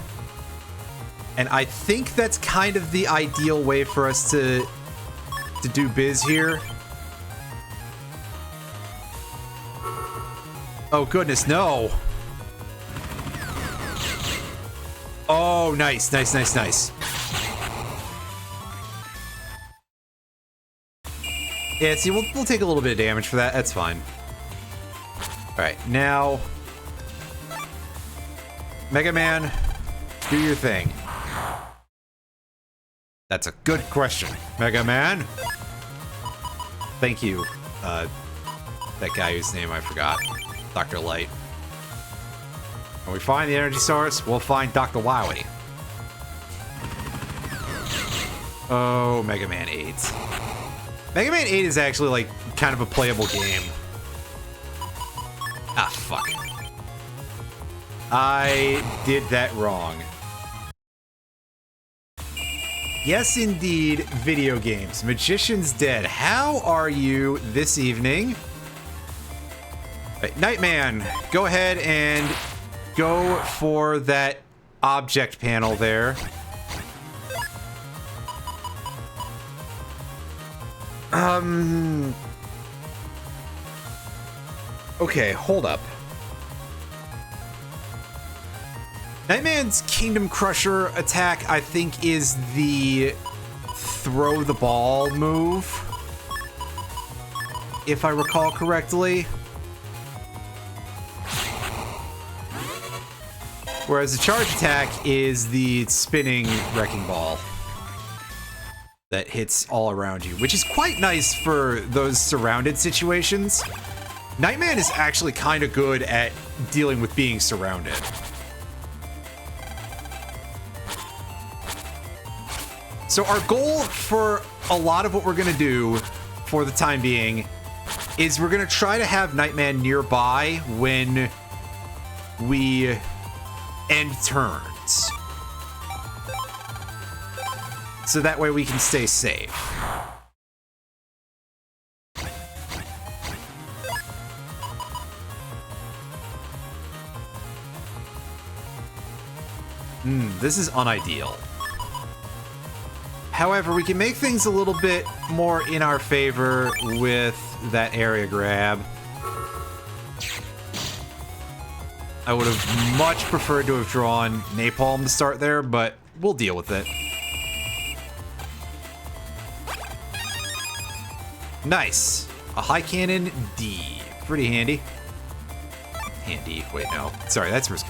And I think that's kind of the ideal way for us to do biz here. Oh, goodness, no. Oh, nice, nice, nice, nice. Yeah, see, we'll take a little bit of damage for that. That's fine. All right, now, Mega Man, do your thing. That's a good question, Mega Man. Thank you, that guy whose name I forgot, Dr. Light. When we find the energy source, we'll find Dr. Wowie. Oh, Mega Man 8. Mega Man 8 is actually, like, kind of a playable game. Ah, fuck. I did that wrong. Yes, indeed, video games. Magician's Dead. How are you this evening? Right, Nightman, go ahead and go for that object panel there. Okay, hold up. Nightman's Kingdom Crusher attack, I think, is the throw the ball move, if I recall correctly. Whereas the charge attack is the spinning wrecking ball that hits all around you, which is quite nice for those surrounded situations. Nightman is actually kind of good at dealing with being surrounded. So our goal for a lot of what we're gonna do for the time being is we're gonna try to have Nightman nearby when we end turns. So that way we can stay safe. This is unideal. However, we can make things a little bit more in our favor with that area grab. I would have much preferred to have drawn Napalm to start there, but we'll deal with it. Nice. A high cannon D. Pretty handy. Handy. Wait, no. Sorry, that's risky.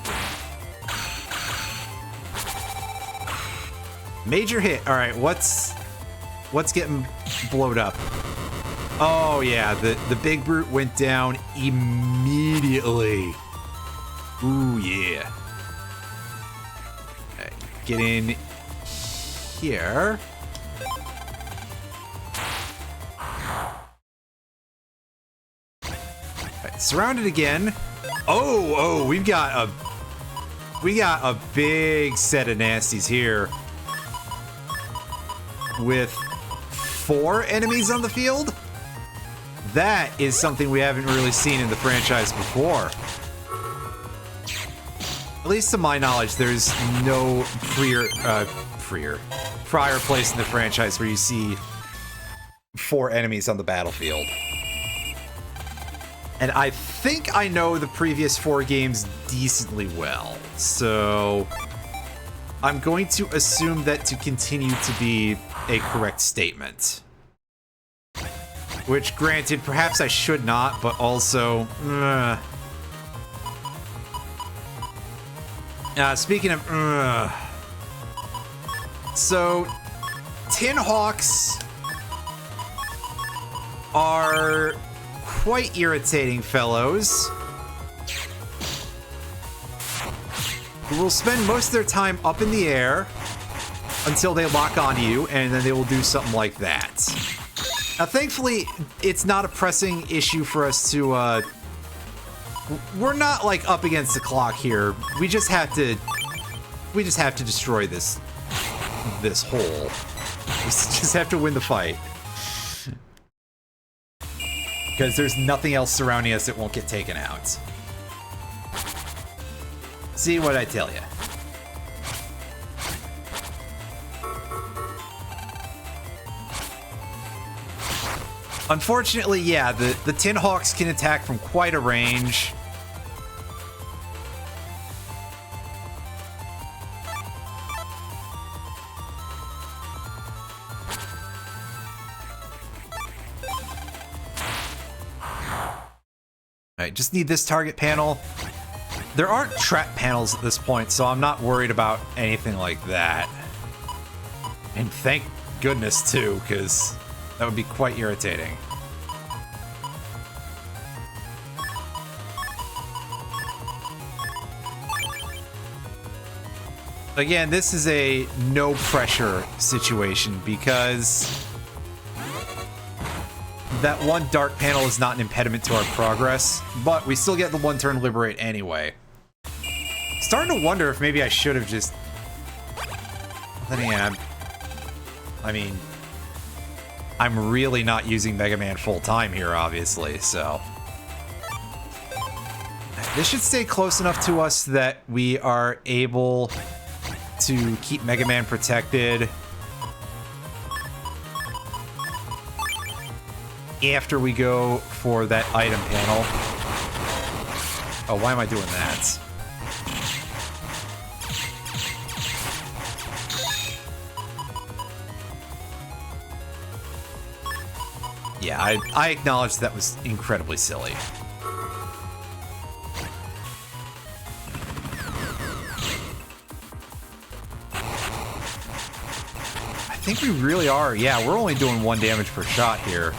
Major hit. All right, what's getting blowed up? Oh yeah, the big brute went down immediately. Ooh yeah. Okay, get in here. Right, surrounded again. Oh, we got a big set of nasties here. With 4 enemies on the field? That is something we haven't really seen in the franchise before. At least to my knowledge, there's no prior place in the franchise where you see 4 enemies on the battlefield. And I think I know the previous 4 games decently well, so I'm going to assume that to continue to be a correct statement. Which, granted, perhaps I should not, but also... speaking of... So, Tin Hawks are quite irritating fellows. Who will spend most of their time up in the air until they lock onto you, and then they will do something like that. Now, thankfully, it's not a pressing issue for us to, we're not, like, up against the clock here. We just have to destroy this hole. We just have to win the fight. Because there's nothing else surrounding us that won't get taken out. See what I tell you. Unfortunately, yeah, the Tin Hawks can attack from quite a range. Alright, just need this target panel. There aren't trap panels at this point, so I'm not worried about anything like that. And thank goodness, too, because that would be quite irritating. Again, this is a no pressure situation because that one dark panel is not an impediment to our progress, but we still get the 1 turn liberate anyway. Starting to wonder if maybe I should have just... Then again, I mean, I'm really not using Mega Man full time here, obviously, so... This should stay close enough to us that we are able to keep Mega Man protected. after we go for that item panel. Oh, why am I doing that? Yeah, I acknowledge that was incredibly silly. I think we really are. Yeah, we're only doing 1 damage per shot here.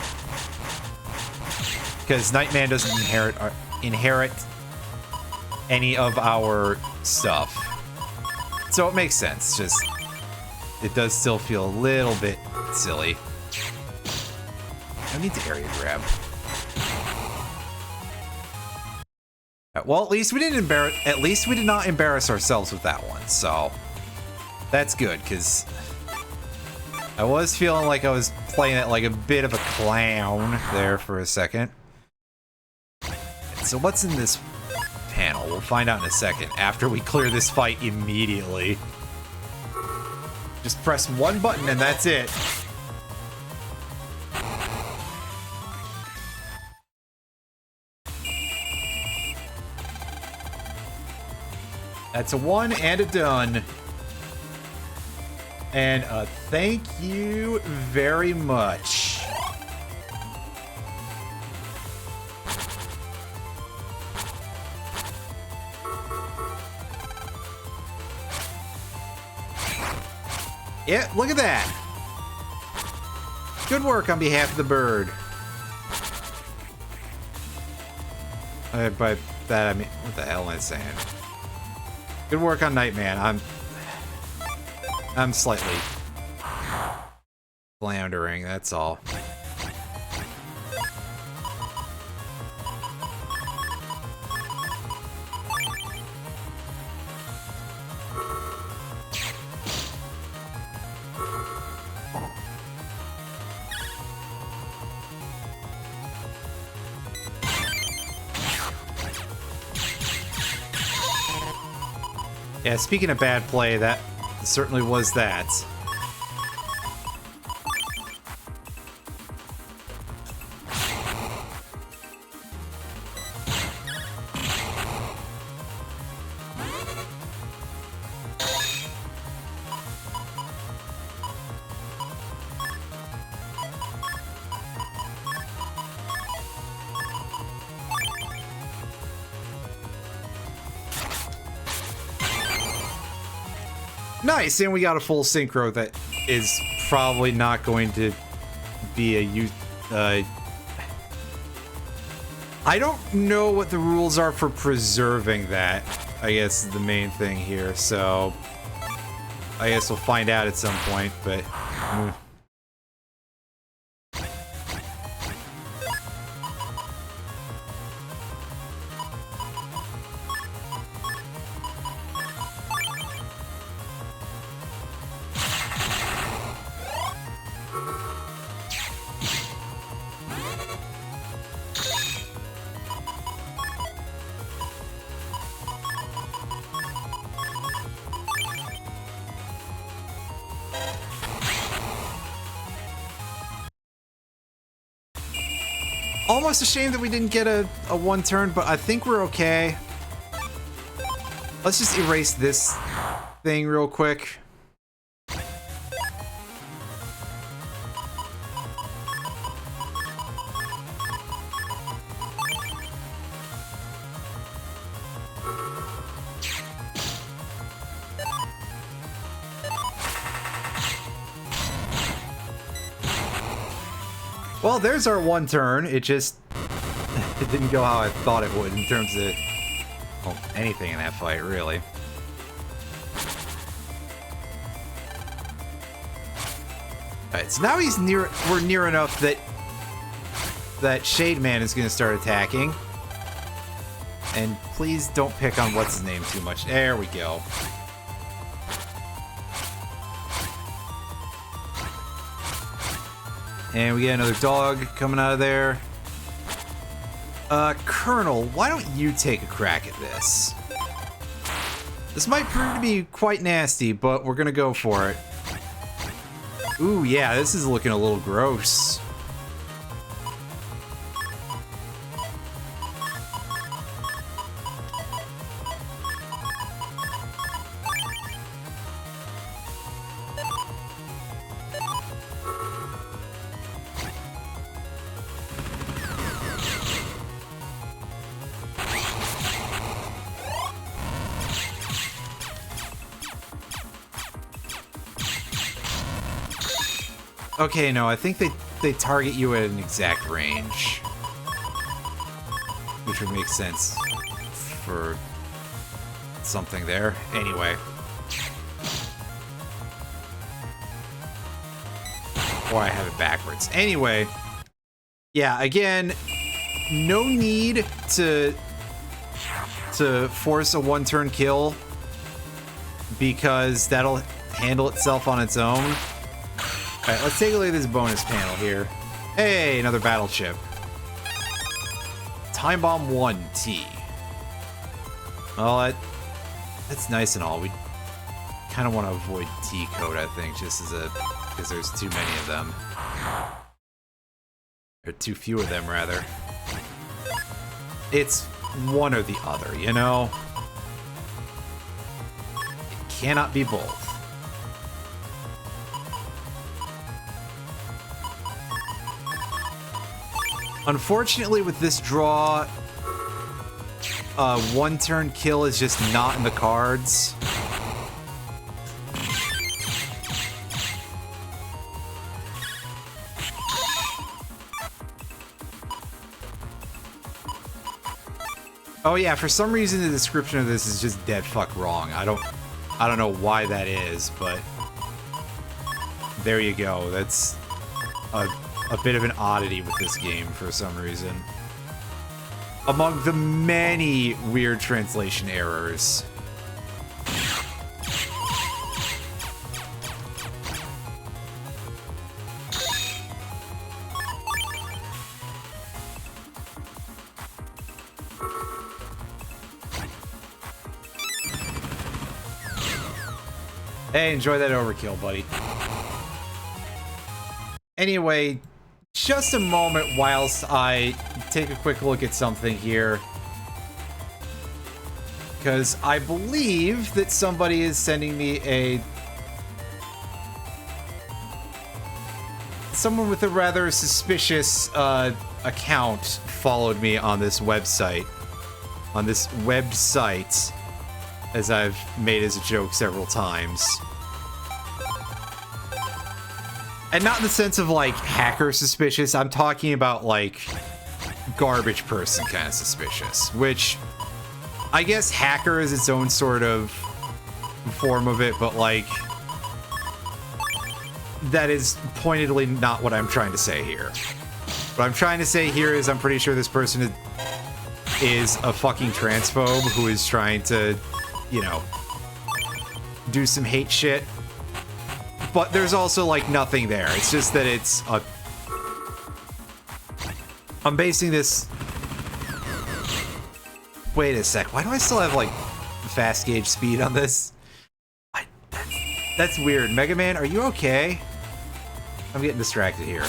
Because Nightman doesn't inherit any of our stuff. So it makes sense. Just, it does still feel a little bit silly. I need to area grab. Well, at least we didn't embarrass. At least we did not embarrass ourselves with that one. So that's good, because I was feeling like I was playing it like a bit of a clown there for a second. So what's in this panel? We'll find out in a second. After we clear this fight immediately, just press one button and that's it. That's a 1 and a done. And a thank you very much. Yeah, look at that. Good work on behalf of the bird. By that I mean, what the hell am I saying? Good work on Nightman. I'm slightly floundering, that's all. Yeah, speaking of bad play, that certainly was that. Nice, and we got a full synchro that is probably not going to be a use. I don't know what the rules are for preserving that, I guess is the main thing here, so I guess we'll find out at some point, but... Almost a shame that we didn't get a one turn, but I think we're okay. Let's just erase this thing real quick. Well, there's our one turn. It just it didn't go how I thought it would in terms of well, anything in that fight, really. Alright, so now he's near. We're near enough that Shade Man is going to start attacking. And please don't pick on what's his name too much. There we go. And we get another dog coming out of there. Colonel, why don't you take a crack at this? This might prove to be quite nasty, but we're gonna go for it. Ooh, yeah, this is looking a little gross. Okay, no, I think they target you at an exact range. Which would make sense for something there. Anyway. Or I have it backwards. Anyway. Yeah, again, no need to force a one-turn kill because that'll handle itself on its own. Alright, let's take a look at this bonus panel here. Hey, another battleship. Time Bomb 1T. Well, that's nice and all. We kind of want to avoid T code, I think, just as because there's too many of them. Or too few of them, rather. It's one or the other, you know? It cannot be both. Unfortunately, with this draw, one-turn kill is just not in the cards. Oh yeah, for some reason the description of this is just dead fuck wrong. I don't know why that is, but there you go. That's a bit of an oddity with this game for some reason. Among the many weird translation errors. Hey, enjoy that overkill, buddy. Anyway, just a moment whilst I take a quick look at something here. Because I believe that somebody is sending me someone with a rather suspicious account followed me on this website. As I've made as a joke several times. And not in the sense of, like, hacker suspicious. I'm talking about, like, garbage person kind of suspicious. Which, I guess hacker is its own sort of form of it, but, like, that is pointedly not what I'm trying to say here. What I'm trying to say here is I'm pretty sure this person is a fucking transphobe who is trying to, you know, do some hate shit. But there's also, like, nothing there. It's just that it's a... I'm basing this... Wait a sec. Why do I still have, like, fast gauge speed on this? That's weird. Mega Man, are you okay? I'm getting distracted here.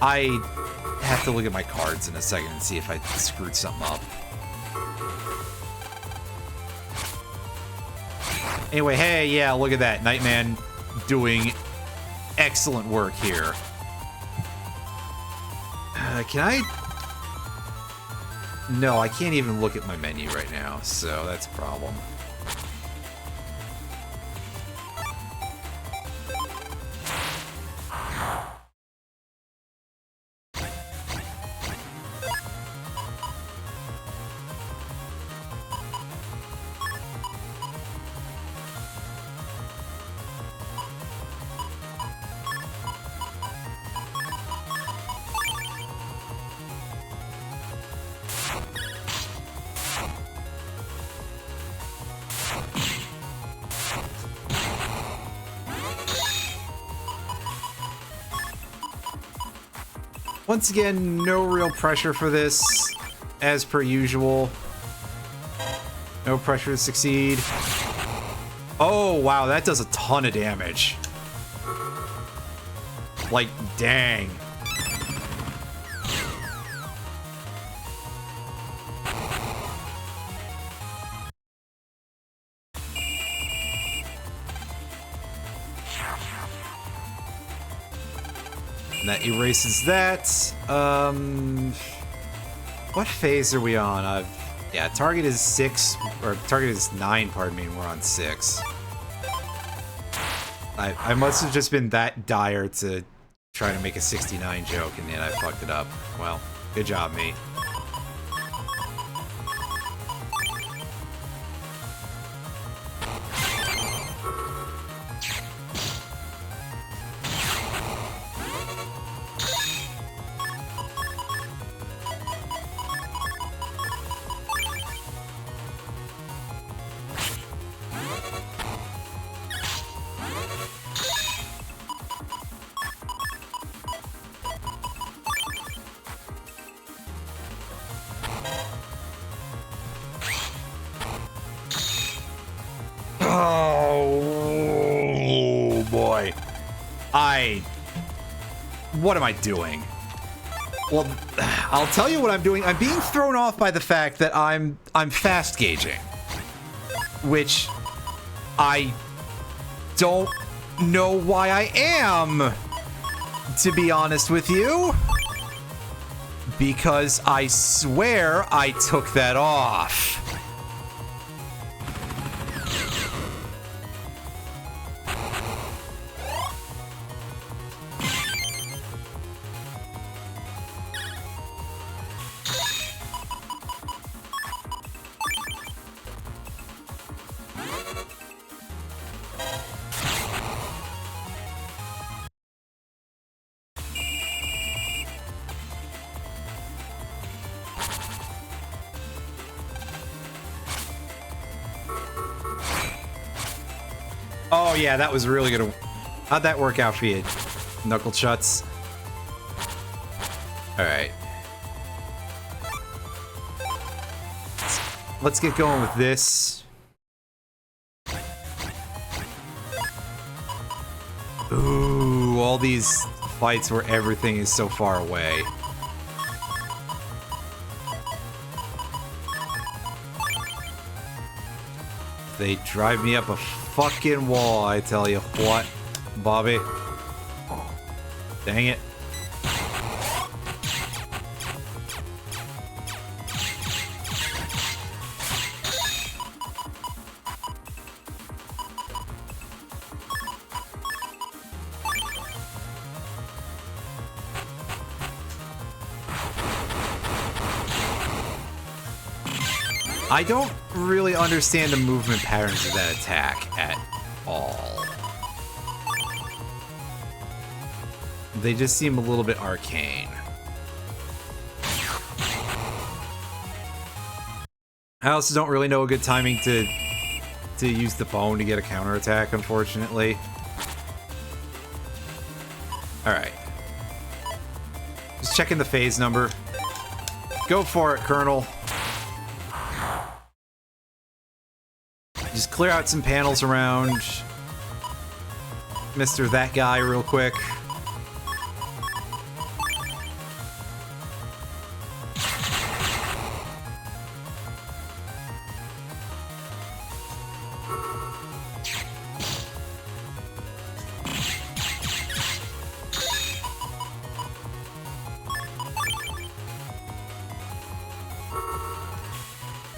I have to look at my cards in a second and see if I screwed something up. Anyway, hey, yeah, look at that. Nightman doing excellent work here. Can I? No, I can't even look at my menu right now, so that's a problem. Once again, no real pressure for this, as per usual. No pressure to succeed. Oh, wow, that does a ton of damage. Like, dang. And that erases that. What phase are we on? Yeah, target is 6, or target is 9, pardon me, and we're on 6. I must have just been that dire to try to make a 69 joke, and then I fucked it up. Well, good job, me. Oh boy. What am I doing? Well, I'll tell you what I'm doing. I'm being thrown off by the fact that I'm fast gauging, which I don't know why I am, to be honest with you, because I swear I took that off. Oh yeah, that was really gonna... How'd that work out for you, Knuckle Chuts? Alright. Let's get going with this. Ooh, all these fights where everything is so far away. They drive me up a fucking wall, I tell you what, Bobby. Dang it. I don't really understand the movement patterns of that attack at all. They just seem a little bit arcane. I also don't really know a good timing to use the bone to get a counterattack, unfortunately. Alright. Just checking the phase number. Go for it, Colonel. Just clear out some panels around Mr. That Guy real quick.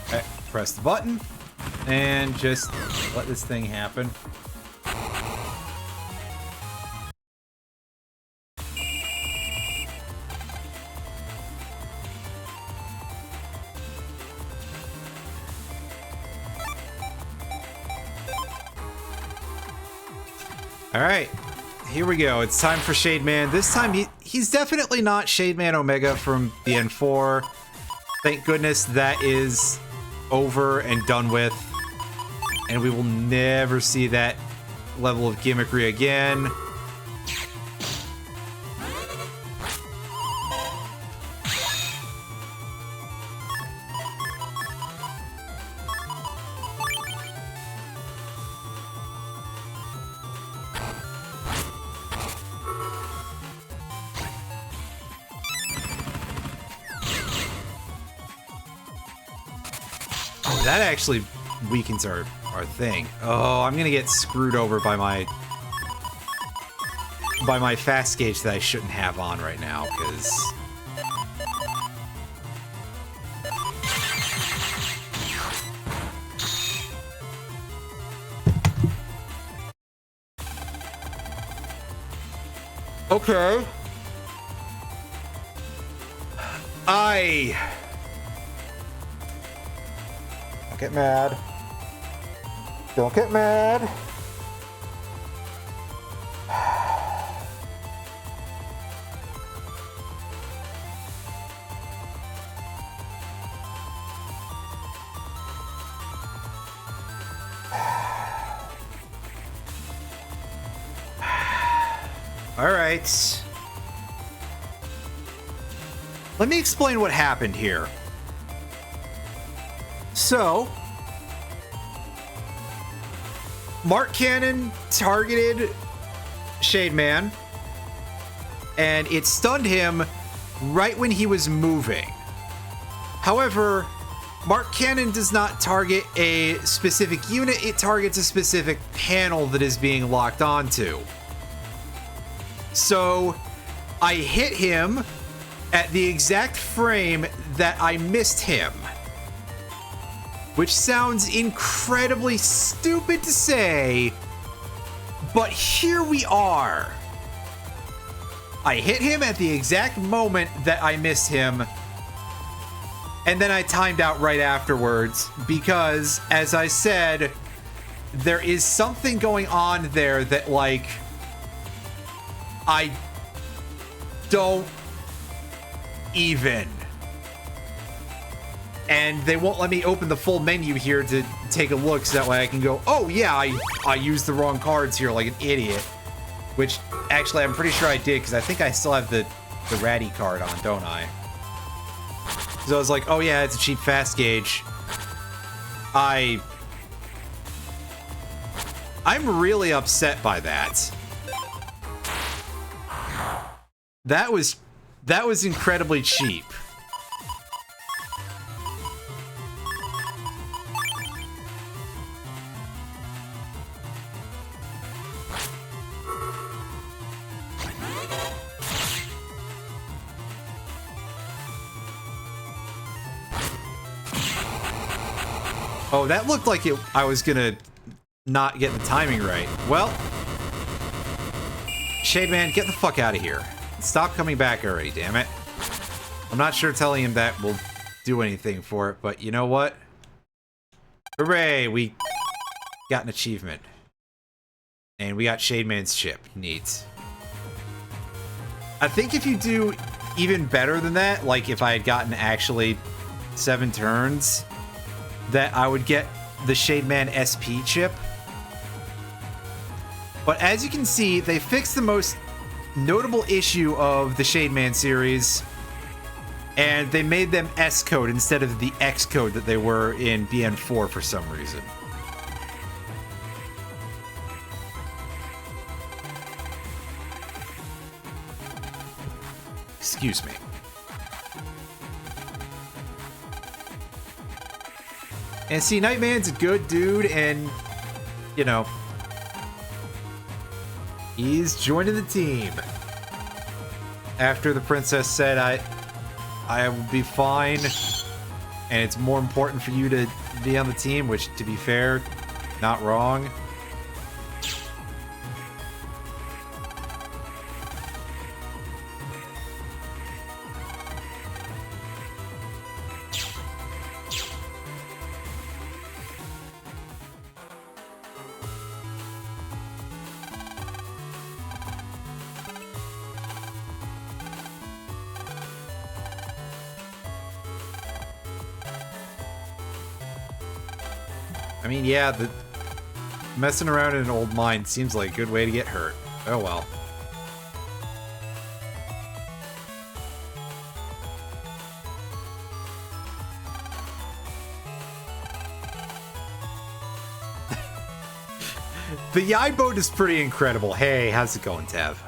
Okay, press the button. And just let this thing happen. Alright, here we go. It's time for Shade Man. This time he's definitely not Shade Man Omega from the N4. Thank goodness that is over and done with. And we will never see that level of gimmickry again. Oh, that actually weakens our thing. Oh, I'm gonna get screwed over by my fast gauge that I shouldn't have on right now, because Okay. Don't get mad. Don't get mad. All right. Let me explain what happened here. So, Mark Cannon targeted Shade Man, and it stunned him right when he was moving. However, Mark Cannon does not target a specific unit, it targets a specific panel that is being locked onto. So, I hit him at the exact frame that I missed him. Which sounds incredibly stupid to say, but here we are. I hit him at the exact moment that I missed him, and then I timed out right afterwards because, as I said, there is something going on there that, like, I don't even. And they won't let me open the full menu here to take a look so that way I can go, oh yeah, I used the wrong cards here like an idiot. Which, actually, I'm pretty sure I did, because I think I still have the Ratty card on, don't I? So I was like, oh yeah, it's a cheap fast gauge. I'm really upset by that. That was incredibly cheap. Oh, that looked like I was gonna not get the timing right. Well, Shade Man, get the fuck out of here. Stop coming back already, damn it. I'm not sure telling him that will do anything for it, but you know what? Hooray, we got an achievement. And we got Shade Man's chip. Neat. I think if you do even better than that, like if I had gotten actually 7 turns, that I would get the Shade Man SP chip. But as you can see, they fixed the most notable issue of the Shade Man series, and they made them S code instead of the X code that they were in BN4 for some reason. Excuse me. And see, Nightman's a good dude, and, you know, he's joining the team. After the princess said, I will be fine, and it's more important for you to be on the team, which, to be fair, not wrong. I mean, yeah, the messing around in an old mine seems like a good way to get hurt. Oh well. The Yai boat is pretty incredible. Hey, how's it going, Tav?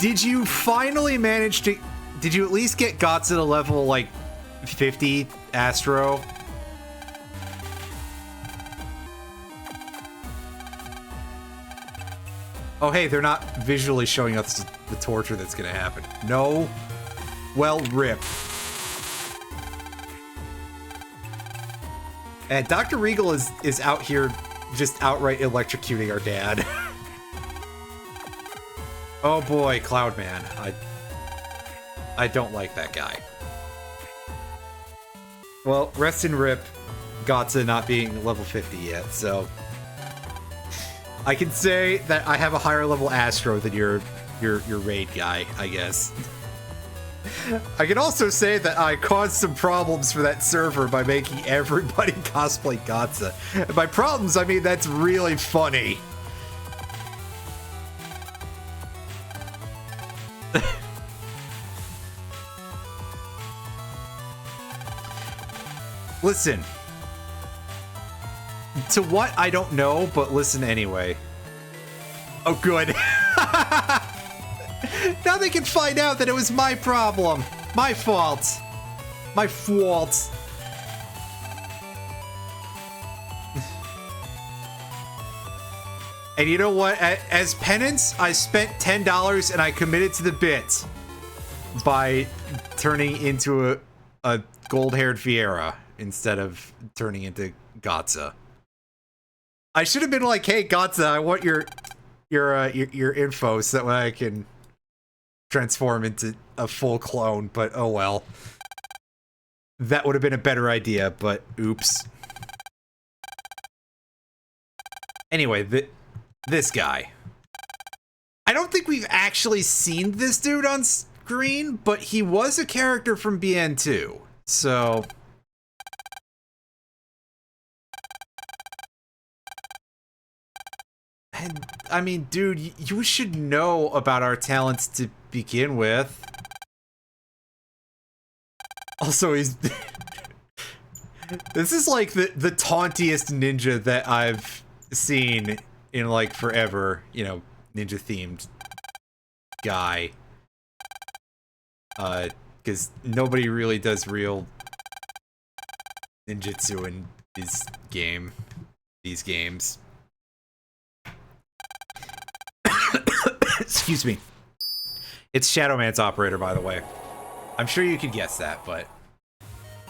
Did you finally manage to... Did you at least get Godzilla level, like, 50, Astro? Oh, hey, they're not visually showing us the torture that's gonna happen. No. Well, rip. And Dr. Regal is out here just outright electrocuting our dad. Oh boy, Cloudman. I don't like that guy. Well, rest in rip, Gotza not being level 50 yet, so I can say that I have a higher level Astro than your raid guy, I guess. I can also say that I caused some problems for that server by making everybody cosplay Gotza. And by problems, I mean that's really funny. Listen. To what? I don't know, but listen anyway. Oh, good. Now they can find out that it was my problem. My fault. My fault. And you know what? As penance, I spent $10 and I committed to the bit by turning into a gold-haired Fiera instead of turning into Gotza. I should have been like, "Hey, Gotza, I want your info so that way I can transform into a full clone." But oh well, that would have been a better idea. But oops. Anyway, this guy. I don't think we've actually seen this dude on screen, but he was a character from BN2, so. And, I mean, dude, you should know about our talents to begin with. Also, he's... This is like the tauntiest ninja that I've seen in, like, forever. You know, ninja-themed guy. Because nobody really does real ninjutsu in these games. Excuse me. It's Shadowman's operator, by the way. I'm sure you could guess that, but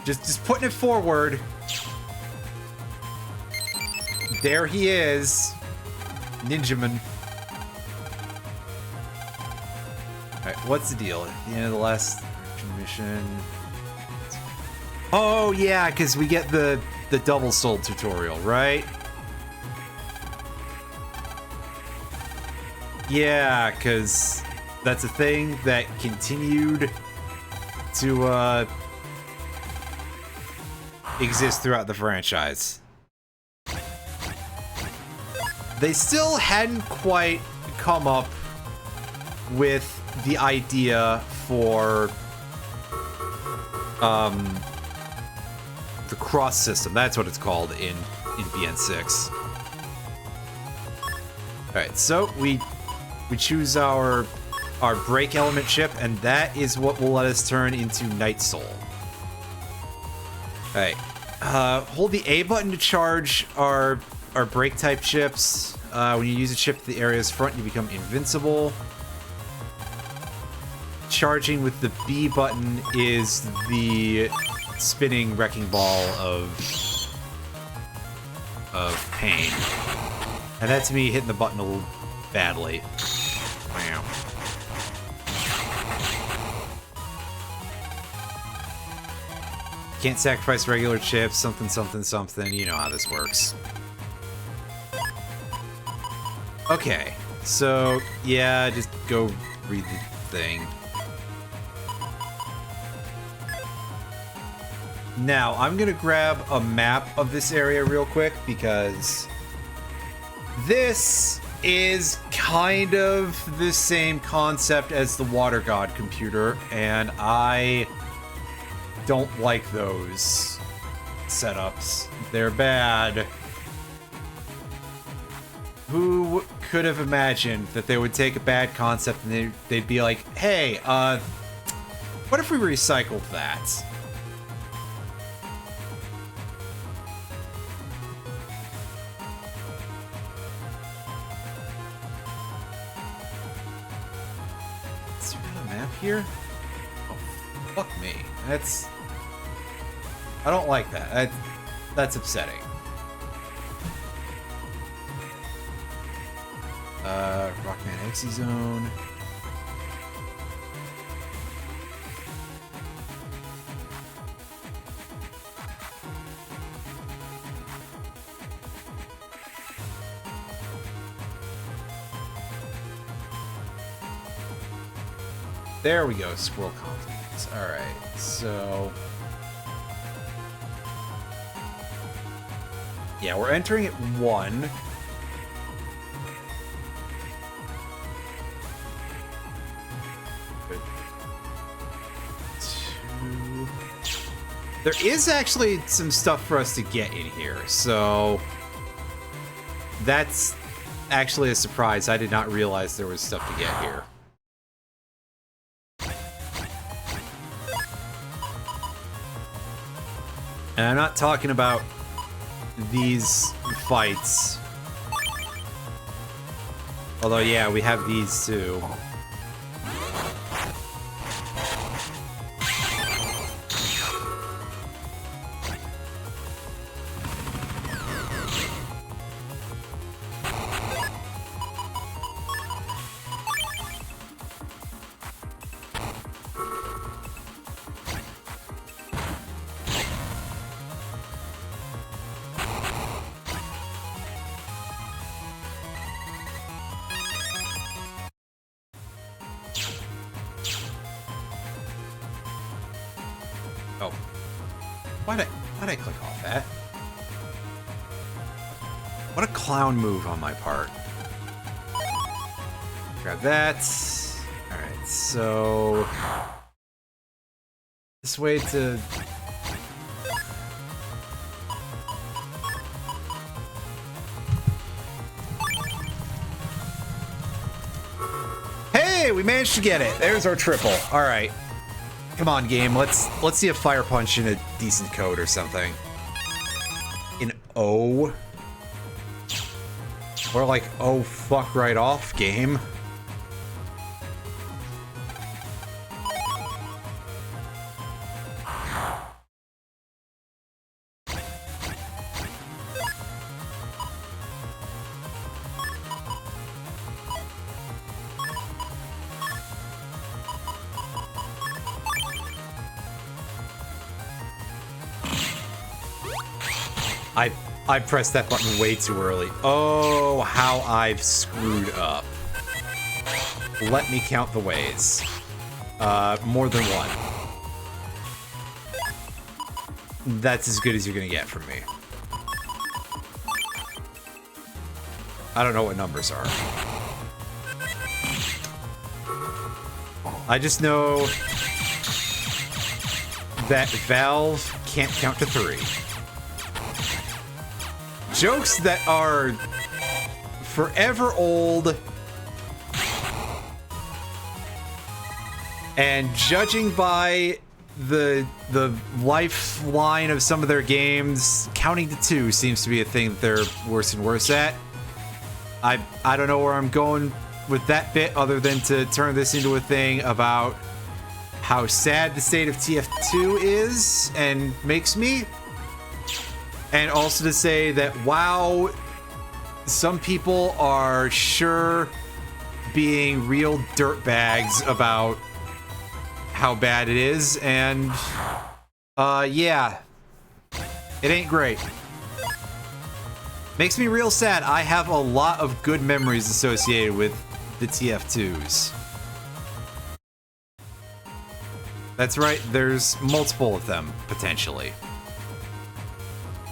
just putting it forward. There he is, Ninjaman. All right, what's the deal? At the end of the last mission. Oh yeah, because we get the double soul tutorial, right? Yeah, because that's a thing that continued to exist throughout the franchise. They still hadn't quite come up with the idea for the cross system. That's what it's called in BN6. All right, so we choose our break element ship, and that is what will let us turn into Night Soul. All right, hold the A button to charge our break type ships. When you use a ship to the area's front, you become invincible. Charging with the B button is the spinning wrecking ball of pain, and that's me hitting the button a little badly. Wow. Can't sacrifice regular chips, something, something, something. You know how this works. Okay, so yeah, just go read the thing. Now, I'm gonna grab a map of this area real quick because this is kind of the same concept as the Water God computer, and I don't like those setups. They're bad. Who could have imagined that they would take a bad concept and they'd be like, hey, what if we recycled that? Here? Oh, fuck me. I don't like that. That's upsetting. Rockman Exy Zone. There we go, squirrel confidence. Alright, so... yeah, we're entering at 1. Good. 2. There is actually some stuff for us to get in here, so... that's actually a surprise. I did not realize there was stuff to get here. And I'm not talking about these fights. Although, yeah, we have these too. Oh. Why'd I click off that? What a clown move on my part. Grab that. Alright, so... this way to... hey, we managed to get it. There's our triple. Alright. Come on, game. Let's see a fire punch in a decent code or something. In O. Or like, oh, fuck right off, game. I pressed that button way too early. Oh, how I've screwed up. Let me count the ways. More than one. That's as good as you're gonna get from me. I don't know what numbers are. I just know that Valve can't count to 3. Jokes that are forever old, and judging by the lifeline of some of their games, counting to 2 seems to be a thing that they're worse and worse at. I don't know where I'm going with that bit other than to turn this into a thing about how sad the state of TF2 is and makes me. And also to say that, wow, some people are sure being real dirtbags about how bad it is, and, yeah, it ain't great. Makes me real sad. I have a lot of good memories associated with the TF2s. That's right, there's multiple of them, potentially.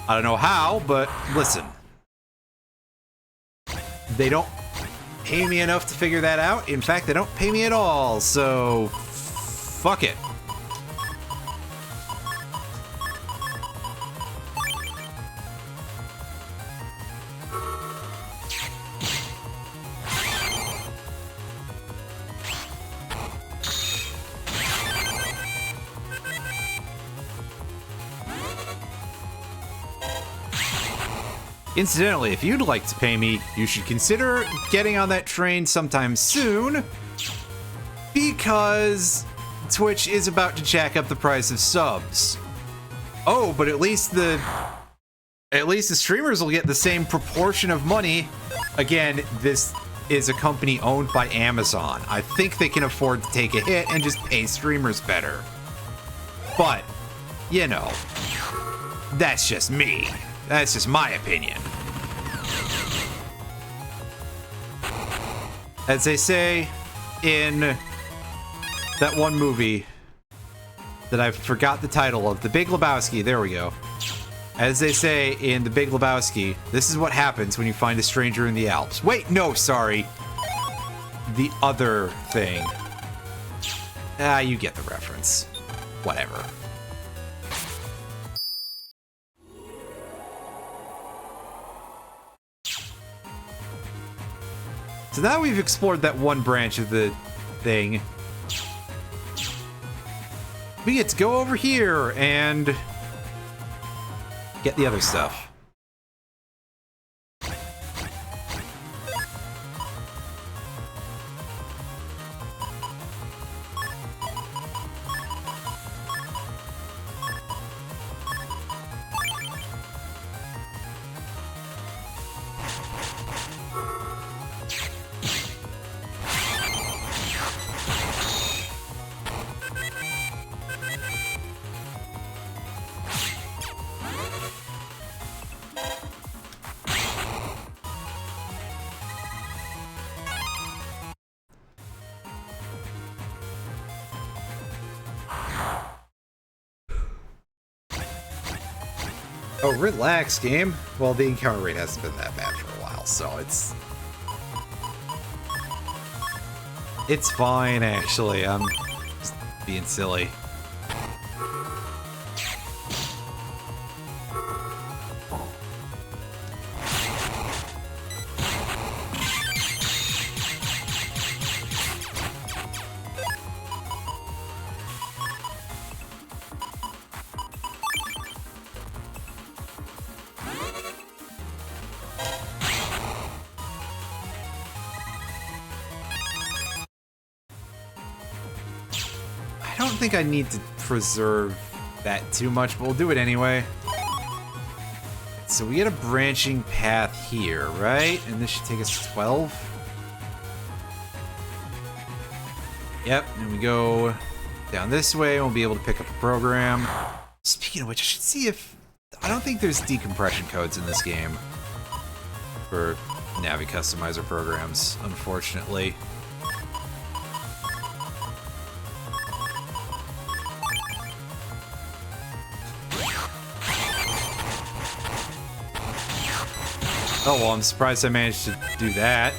I don't know how, but listen. They don't pay me enough to figure that out. In fact, they don't pay me at all, so fuck it. Incidentally, if you'd like to pay me, you should consider getting on that train sometime soon, because Twitch is about to jack up the price of subs. Oh, but at least the streamers will get the same proportion of money. Again, this is a company owned by Amazon. I think they can afford to take a hit and just pay streamers better. But, you know, that's just me. That's just my opinion. As they say in that one movie that I forgot the title of. The Big Lebowski. There we go. As they say in The Big Lebowski, this is what happens when you find a stranger in the Alps. Wait, no, sorry. The other thing. Ah, you get the reference. Whatever. So now we've explored that one branch of the thing. We get to go over here and get the other stuff. Oh, relax, game. Well, the encounter rate hasn't been that bad for a while, so it's fine, actually. I'm just being silly. I don't think I need to preserve that too much, but we'll do it anyway. So we get a branching path here, right? And this should take us to 12. Yep, and we go down this way, and we'll be able to pick up a program. Speaking of which, I should see if... I don't think there's decompression codes in this game for Navi Customizer programs, unfortunately. Oh, well, I'm surprised I managed to do that.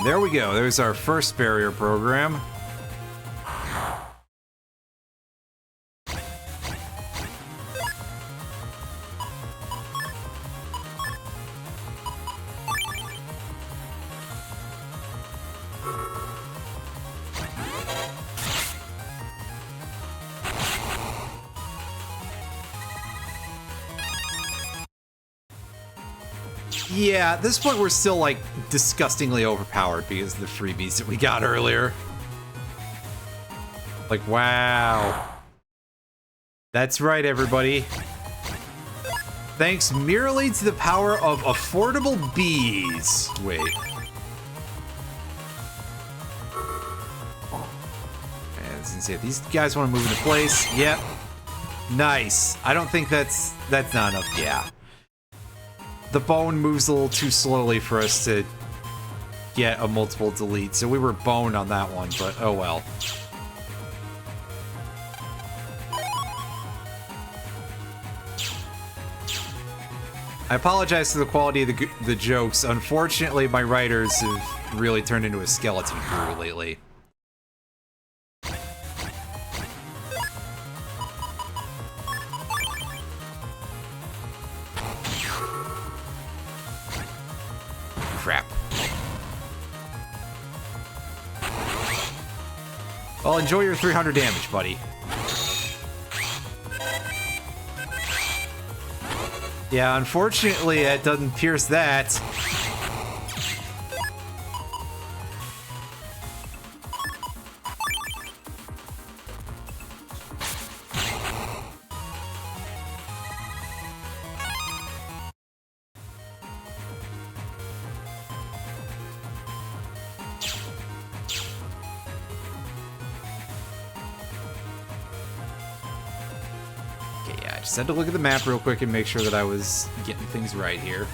There we go. There's our first barrier program. Yeah, at this point we're still, like, disgustingly overpowered because of the freebies that we got earlier. Like, wow. That's right, everybody. Thanks merely to the power of affordable bees. Wait. I was gonna say, if these guys want to move into place, yep. Nice. I don't think that's not enough. Yeah. The bone moves a little too slowly for us to get a multiple delete, so we were boned on that one, but oh well. I apologize for the quality of the jokes. Unfortunately, my writers have really turned into a skeleton crew lately. Crap. Well, enjoy your 300 damage, buddy. Yeah, unfortunately, it doesn't pierce that. Okay, yeah, I just had to look at the map real quick and make sure that I was getting things right here.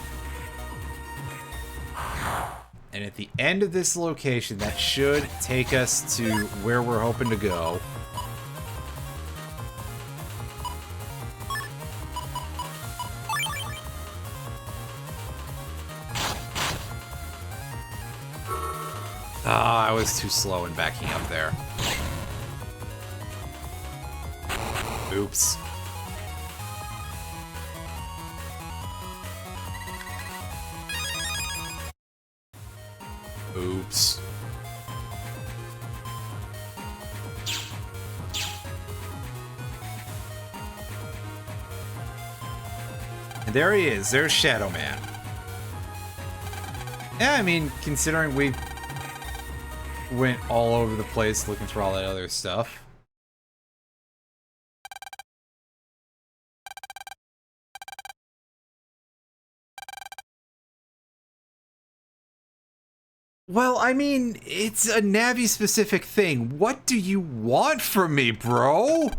And at the end of this location, that should take us to where we're hoping to go. Ah, I was too slow in backing up there. Oops. Oops. And there he is. There's Shadow Man. Yeah, I mean, considering we went all over the place looking for all that other stuff. Well, I mean, it's a Navi-specific thing. What do you want from me, bro?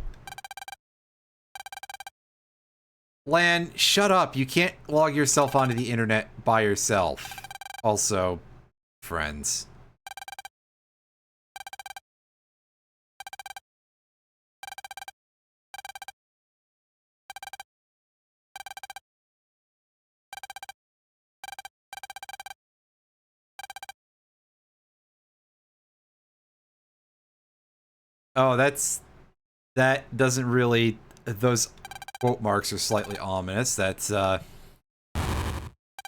Lan, shut up. You can't log yourself onto the internet by yourself. Also, friends. Oh, that doesn't really, those quote marks are slightly ominous. That's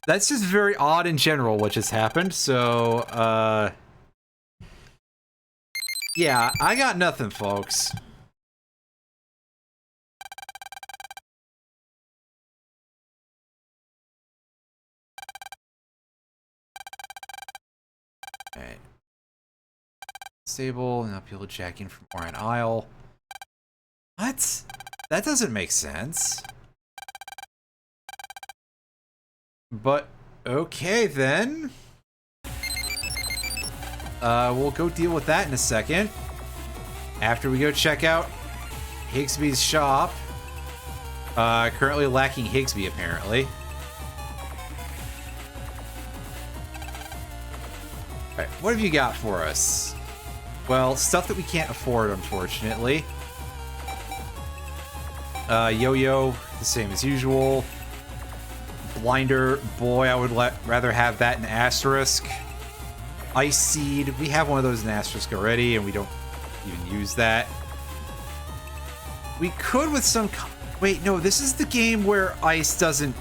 just very odd in general what just happened. So, yeah, I got nothing, folks. Alright. Stable, now people jack in from Orion Isle. What? That doesn't make sense. But, okay then. We'll go deal with that in a second. After we go check out Higsby's shop. Currently lacking Higsby, apparently. Alright, what have you got for us? Well, stuff that we can't afford, unfortunately. Yo-Yo, the same as usual. Blinder, boy, I would rather have that in Asterisk. Ice Seed, we have one of those in Asterisk already, and we don't even use that. We could with some... Wait, no, this is the game where ice doesn't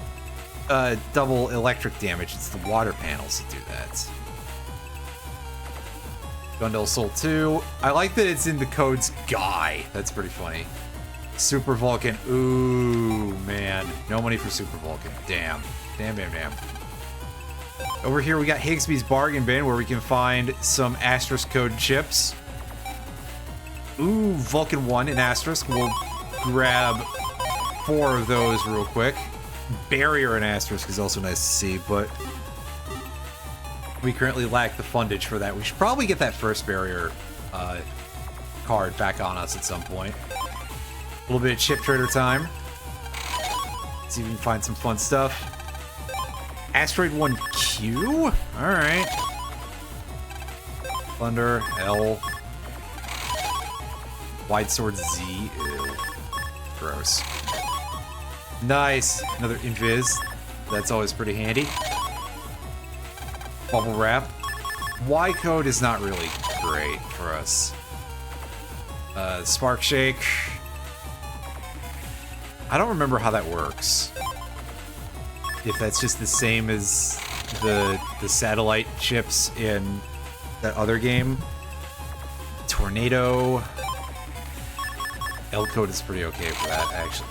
double electric damage. It's the water panels that do that. Gundel Soul 2. I like that it's in the codes Guy. That's pretty funny. Super Vulcan. Ooh, man. No money for Super Vulcan. Damn. Damn, damn, damn. Over here we got Higsby's Bargain Bin where we can find some Asterisk code chips. Ooh, Vulcan 1 in Asterisk. We'll grab 4 of those real quick. Barrier in Asterisk is also nice to see, but we currently lack the fundage for that. We should probably get that first barrier card back on us at some point. A little bit of chip trader time. Let's see if we can find some fun stuff. Asteroid 1Q? Alright. Thunder, L. Wide Sword Z. Ew. Gross. Nice. Another Invis. That's always pretty handy. Bubble Wrap. Y code is not really great for us. Spark Shake. I don't remember how that works. If that's just the same as the satellite chips in that other game. Tornado. L code is pretty okay for that, actually.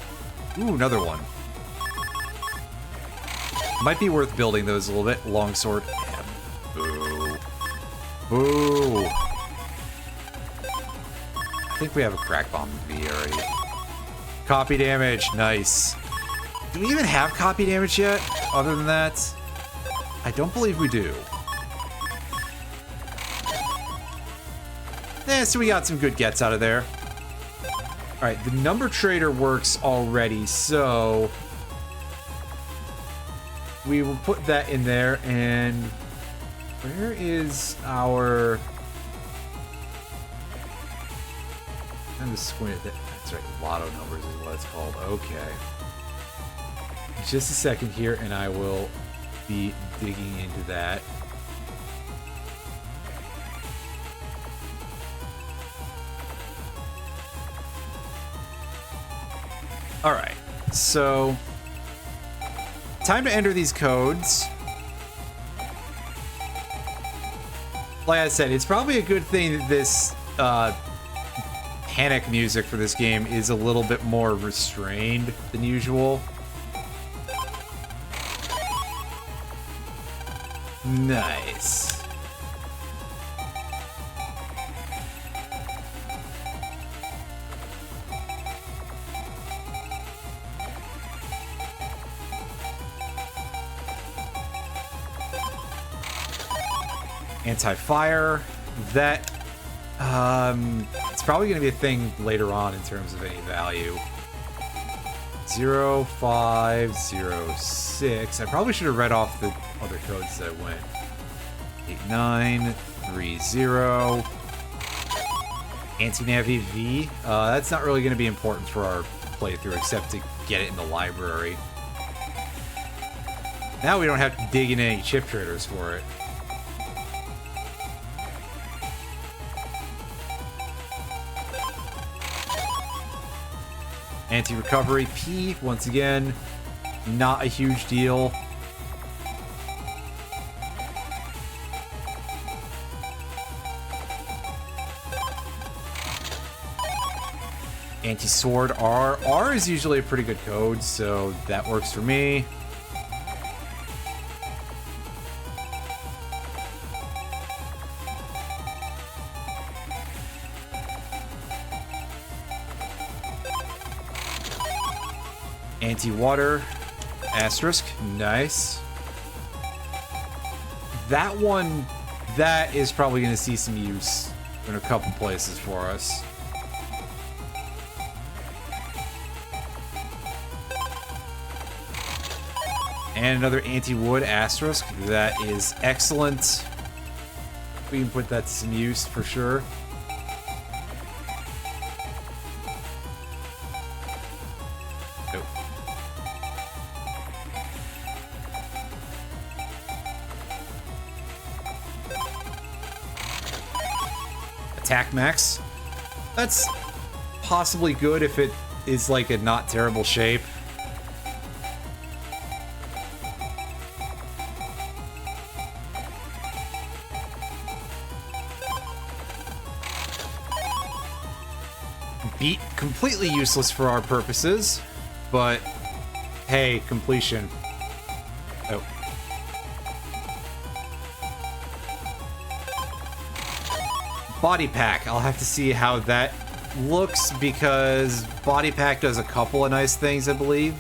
Ooh, another one. Might be worth building those a little bit. Longsword. Boo. Boo. I think we have a crack bomb V already. Copy damage. Nice. Do we even have copy damage yet? Other than that? I don't believe we do. Yeah, so we got some good gets out of there. All right, the number trader works already, so we will put that in there. And where is our... I'm just squint at that. That's right, lotto numbers is what it's called. Okay. Just a second here, and I will be digging into that. All right, so time to enter these codes. Like I said, it's probably a good thing that this panic music for this game is a little bit more restrained than usual. Nice. Anti-fire. That it's probably going to be a thing later on in terms of any value. 0506. I probably should have read off the other codes that went. 8930. Anti-nav EV. That's not really going to be important for our playthrough, except to get it in the library. Now we don't have to dig in any chip traders for it. Anti-recovery P, once again, not a huge deal. Anti-sword R. R is usually a pretty good code, so that works for me. Anti-water, asterisk, nice. That one, that is probably going to see some use in a couple places for us. And another anti-wood, asterisk, that is excellent. We can put that to some use for sure. Attack max. That's possibly good if it is like a not terrible shape. Beat, completely useless for our purposes, but hey, completion. Oh. Body pack. I'll have to see how that looks because body pack does a couple of nice things, I believe.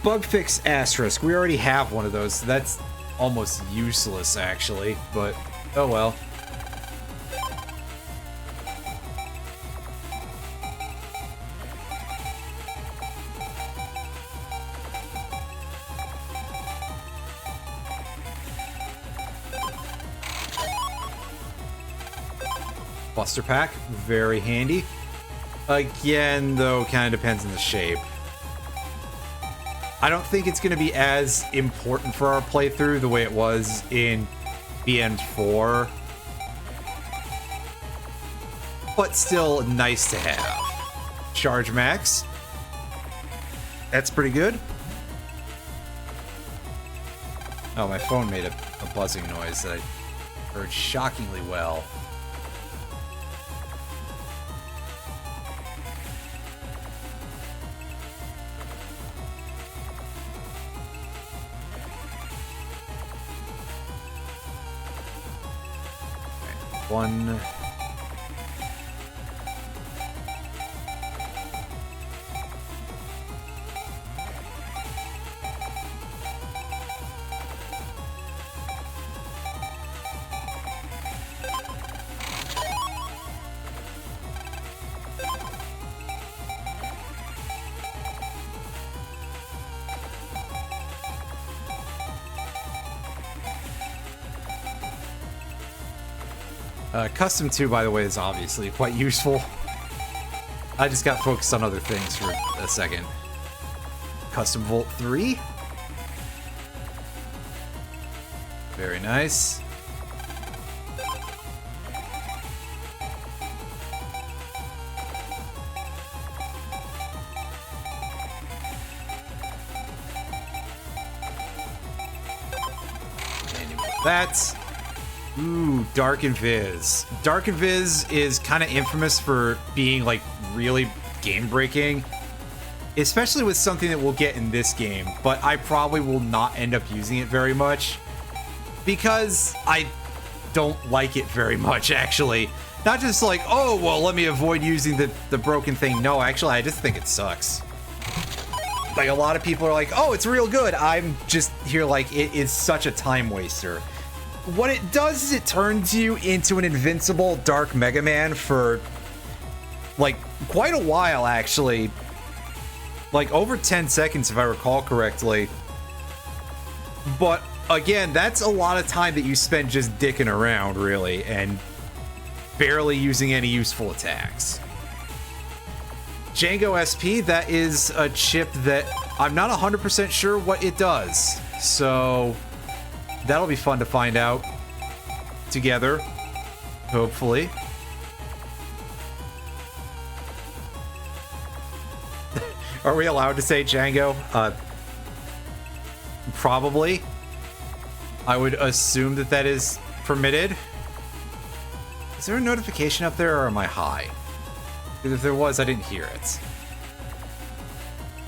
Bug fix asterisk. We already have one of those, so that's almost useless actually, but oh well. Buster pack, very handy. Again, though, kind of depends on the shape. I don't think it's going to be as important for our playthrough the way it was in BN4. But still nice to have. Charge max. That's pretty good. Oh, my phone made a buzzing noise that I heard shockingly well. One. Custom 2, by the way, is obviously quite useful. I just got focused on other things for a second. Custom Volt 3. Very nice. That. Ooh, Dark Invis. Dark Invis is kind of infamous for being like really game breaking, especially with something that we'll get in this game, but I probably will not end up using it very much because I don't like it very much, actually. Not just like, oh, well, let me avoid using the broken thing. No, actually, I just think it sucks. Like, a lot of people are like, oh, it's real good. I'm just here like, it is such a time waster. What it does is it turns you into an invincible Dark Mega Man for, like, quite a while, actually. Like, over 10 seconds, if I recall correctly. But, again, that's a lot of time that you spend just dicking around, really, and barely using any useful attacks. Django SP, that is a chip that I'm not 100% sure what it does. So that'll be fun to find out together, hopefully. Are we allowed to say Django? Probably. I would assume that that is permitted. Is there a notification up there, or am I high? Because if there was, I didn't hear it.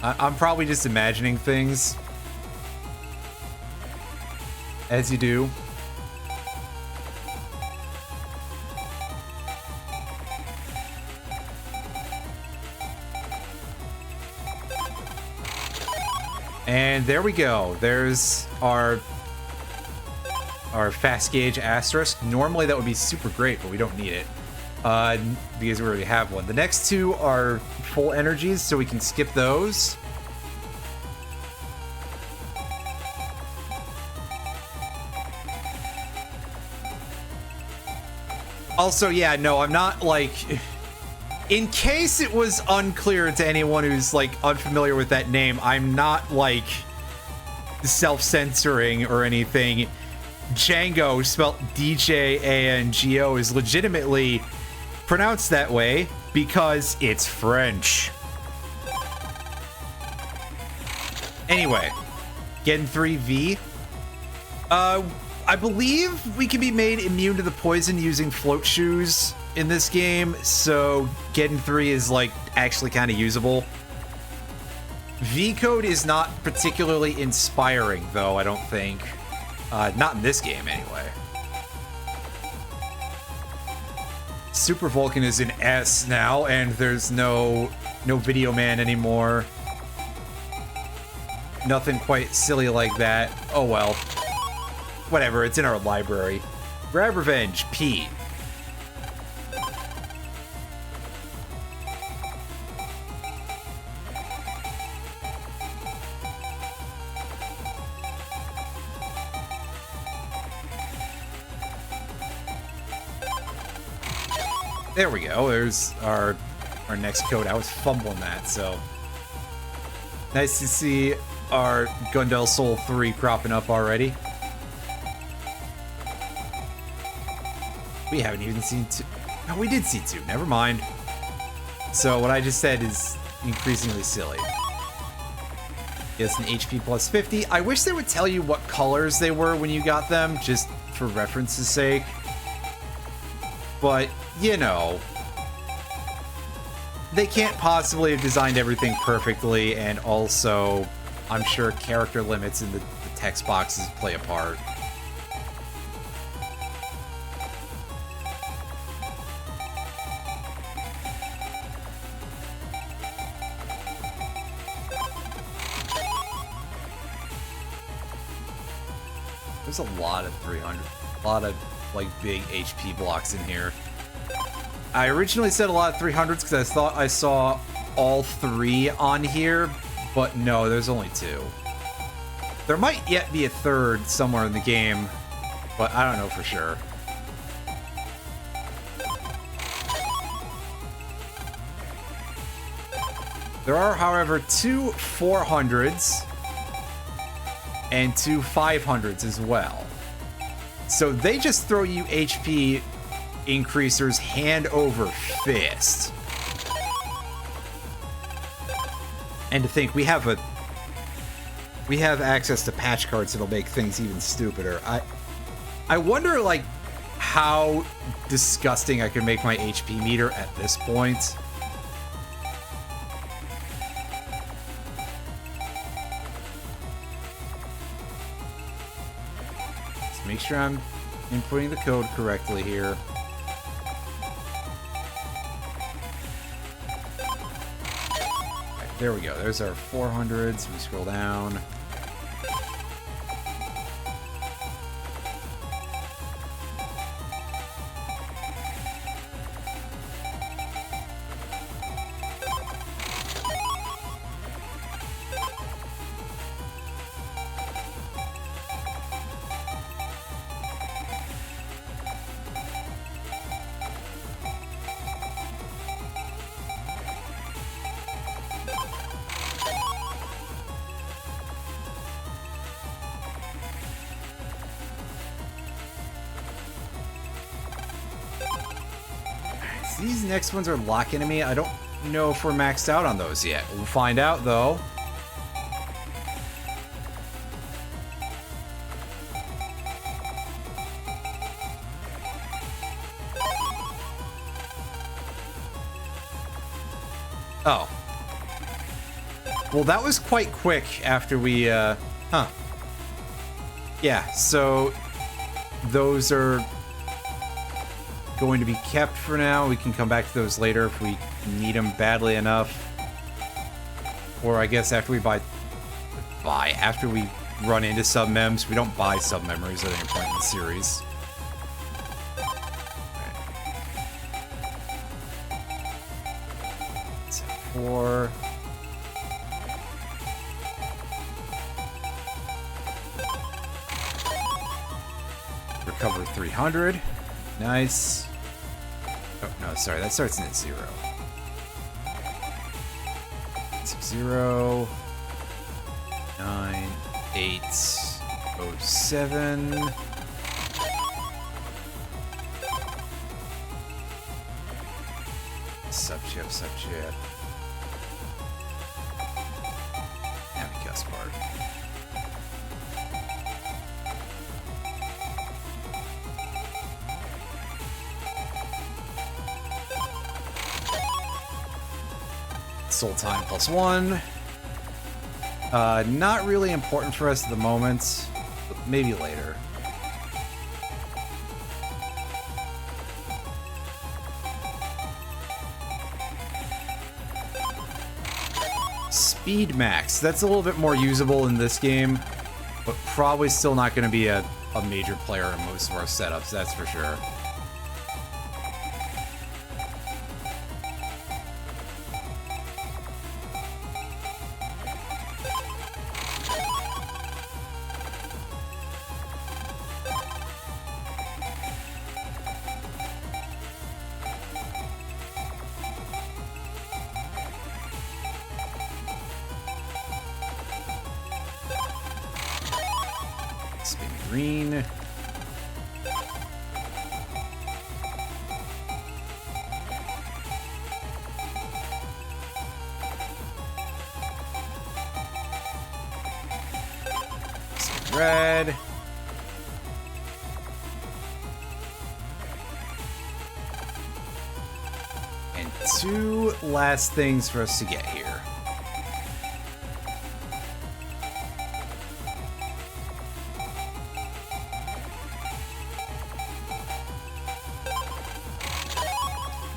I'm probably just imagining things. As you do. And there we go. There's our fast gauge asterisk. Normally that would be super great, but we don't need it. Because we already have one. The next two are full energies, so we can skip those. Also, yeah, no, I'm not, like... In case it was unclear to anyone who's, like, unfamiliar with that name, I'm not, like, self-censoring or anything. Django, spelled D-J-A-N-G-O, is legitimately pronounced that way because it's French. Anyway, Gen 3V. I believe we can be made immune to the poison using float shoes in this game, so Gen 3 is, like, actually kind of usable. V-code is not particularly inspiring, though, I don't think. Not in this game, anyway. Super Vulcan is in S now, and there's no Video Man anymore. Nothing quite silly like that. Oh well. Whatever, it's in our library. Grab Revenge, P. There we go. There's our next code. I was fumbling that, so nice to see our Gundel Soul 3 cropping up already. We haven't even seen 2. No, we did see 2. Never mind. So what I just said is increasingly silly. Yes, an HP plus 50. I wish they would tell you what colors they were when you got them, just for reference's sake. But, you know, they can't possibly have designed everything perfectly, and also, I'm sure character limits in the text boxes play a part. There's a lot of 300, a lot of, like, big HP blocks in here. I originally said a lot of 300s because I thought I saw all 3 on here, but no, there's only 2. There might yet be a 3rd somewhere in the game, but I don't know for sure. There are, however, 2 400s and 2 500s as well. So they just throw you HP increasers hand over fist. And to think we have access to patch cards that'll make things even stupider. I wonder like how disgusting I can make my HP meter at this point. Let's make sure I'm inputting the code correctly here. There we go. There's our 400s. We scroll down. These next ones are locking to me. I don't know if we're maxed out on those yet. We'll find out, though. Oh. Well, that was quite quick after we, Yeah, so those are going to be kept for now. We can come back to those later if we need them badly enough. Or I guess after we after we run into sub-mems. We don't buy sub-memories at any point in the series. So 4. Recover 300. Nice. Oh, no, sorry. That starts in at 0. 0, 9, 8, 07. Subchip, subchip. Amicus part. Soul time +1. Not really important for us at the moment, but maybe later. Speed max. That's a little bit more usable in this game, but probably still not going to be a major player in most of our setups, that's for sure. Spin green. Spin red. And 2 last things for us to get here.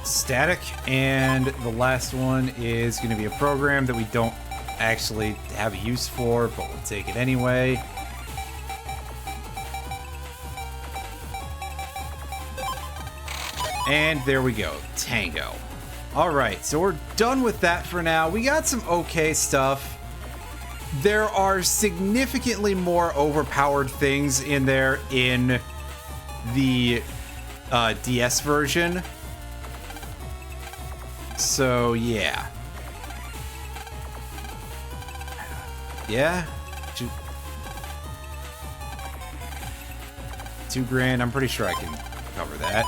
Static, and the last one is going to be a program that we don't actually have a use for, but we'll take it anyway. And there we go, Tango. Alright, so we're done with that for now. We got some okay stuff. There are significantly more overpowered things in there in the DS version. So, yeah. Yeah? $2 grand. I'm pretty sure I can cover that.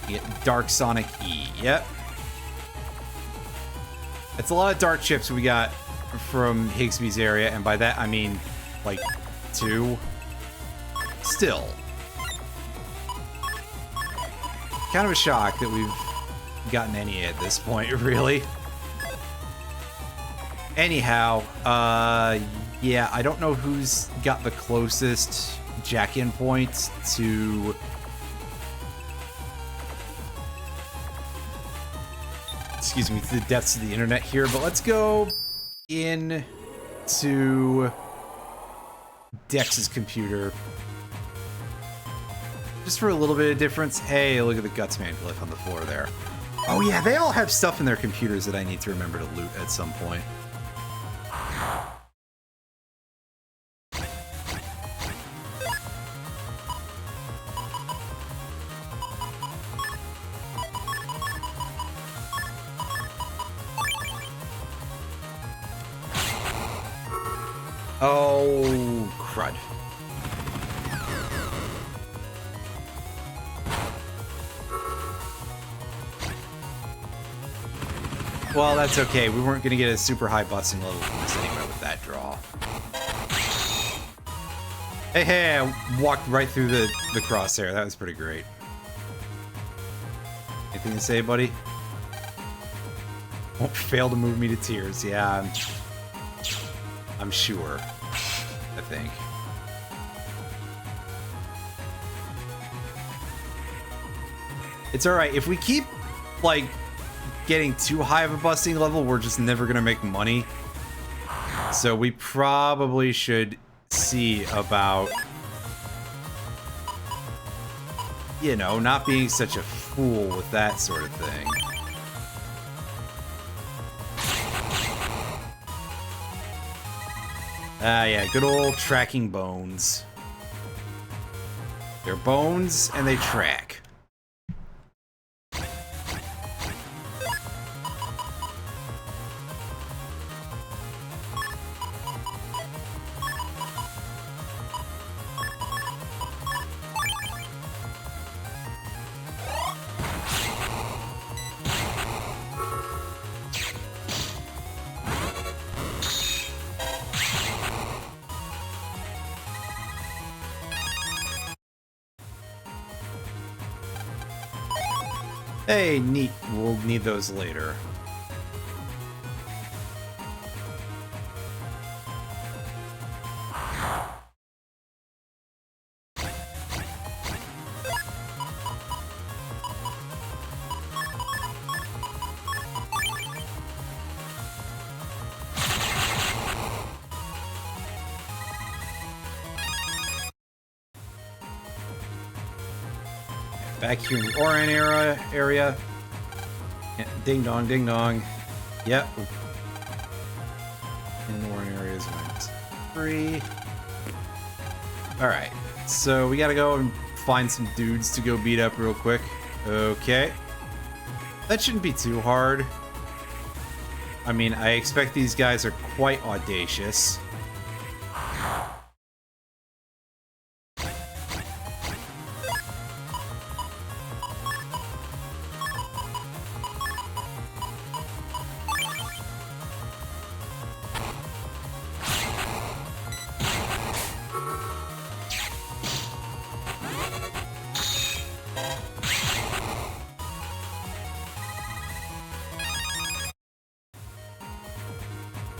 Get Dark Sonic E. Yep. It's a lot of dark chips we got from Higsby's area, and by that I mean like 2. Still. Kind of a shock that we've gotten any at this point, really. Anyhow, yeah, I don't know who's got the closest jack-in point to... excuse me, to the depths of the internet here, but let's go in to Dex's computer. Just for a little bit of difference. Hey, look at the Gutsman glyph on the floor there. Oh yeah, they all have stuff in their computers that I need to remember to loot at some point. Oh, crud. Well, that's okay. We weren't going to get a super high busting level from this anyway with that draw. Hey, I walked right through the crosshair. That was pretty great. Anything to say, buddy? Won't fail to move me to tears. Yeah, I'm sure. I think. It's alright. If we keep, like, getting too high of a busting level, we're just never gonna make money. So we probably should see about, you know, not being such a fool with that sort of thing. Ah, yeah, good old tracking bones. They're bones and they track. Hey, neat. We'll need those later. Back here in the Oran area. Yeah, ding dong, ding dong. Yep. In the Oran area is free. Alright, so we gotta go and find some dudes to go beat up real quick. Okay. That shouldn't be too hard. I mean, I expect these guys are quite audacious.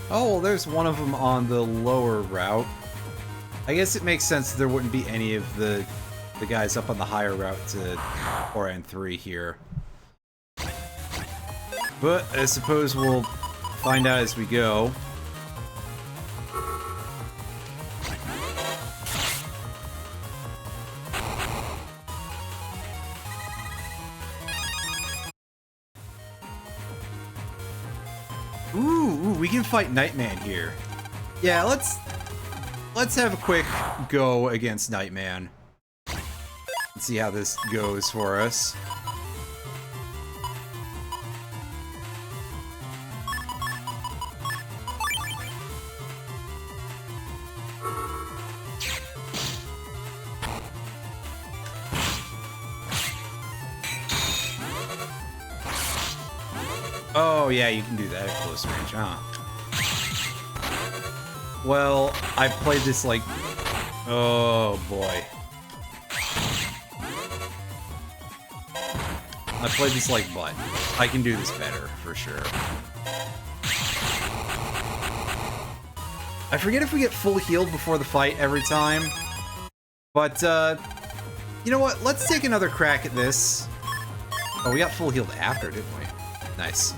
Oh, well, there's one of them on the lower route. I guess it makes sense that there wouldn't be any of the guys up on the higher route to Oran 3 here. But I suppose we'll find out as we go. Ooh, we can fight Nightman here. Yeah, let's have a quick go against Nightman. Let's see how this goes for us. Oh, yeah, you can do that at close range, huh? Well, I played this like... Oh, boy. I played this like butt. I can do this better, for sure. I forget if we get full healed before the fight every time. But, you know what? Let's take another crack at this. Oh, we got full healed after, didn't we? Nice.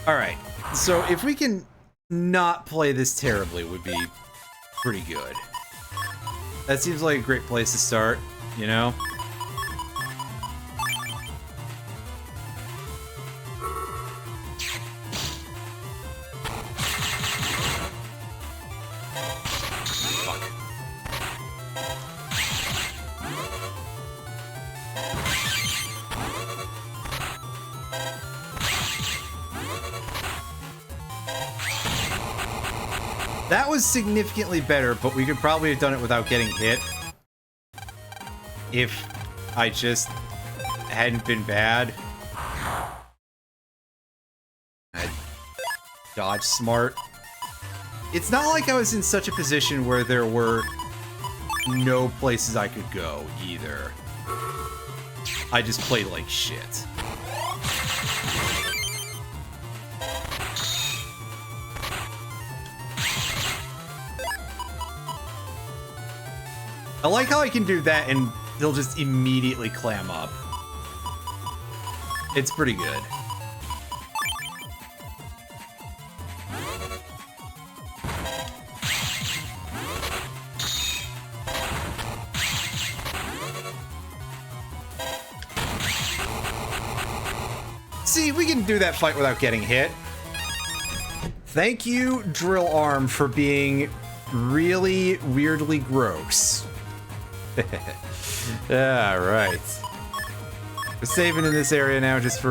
Alright, so if we can not play this terribly would be pretty good. That seems like a great place to start, you know? That was significantly better, but we could probably have done it without getting hit. If I just hadn't been bad. I'd dodge smart. It's not like I was in such a position where there were no places I could go, either. I just played like shit. I like how I can do that and he'll just immediately clam up. It's pretty good. See, we can do that fight without getting hit. Thank you, Drill Arm, for being really weirdly gross. Alright. We're saving in this area now just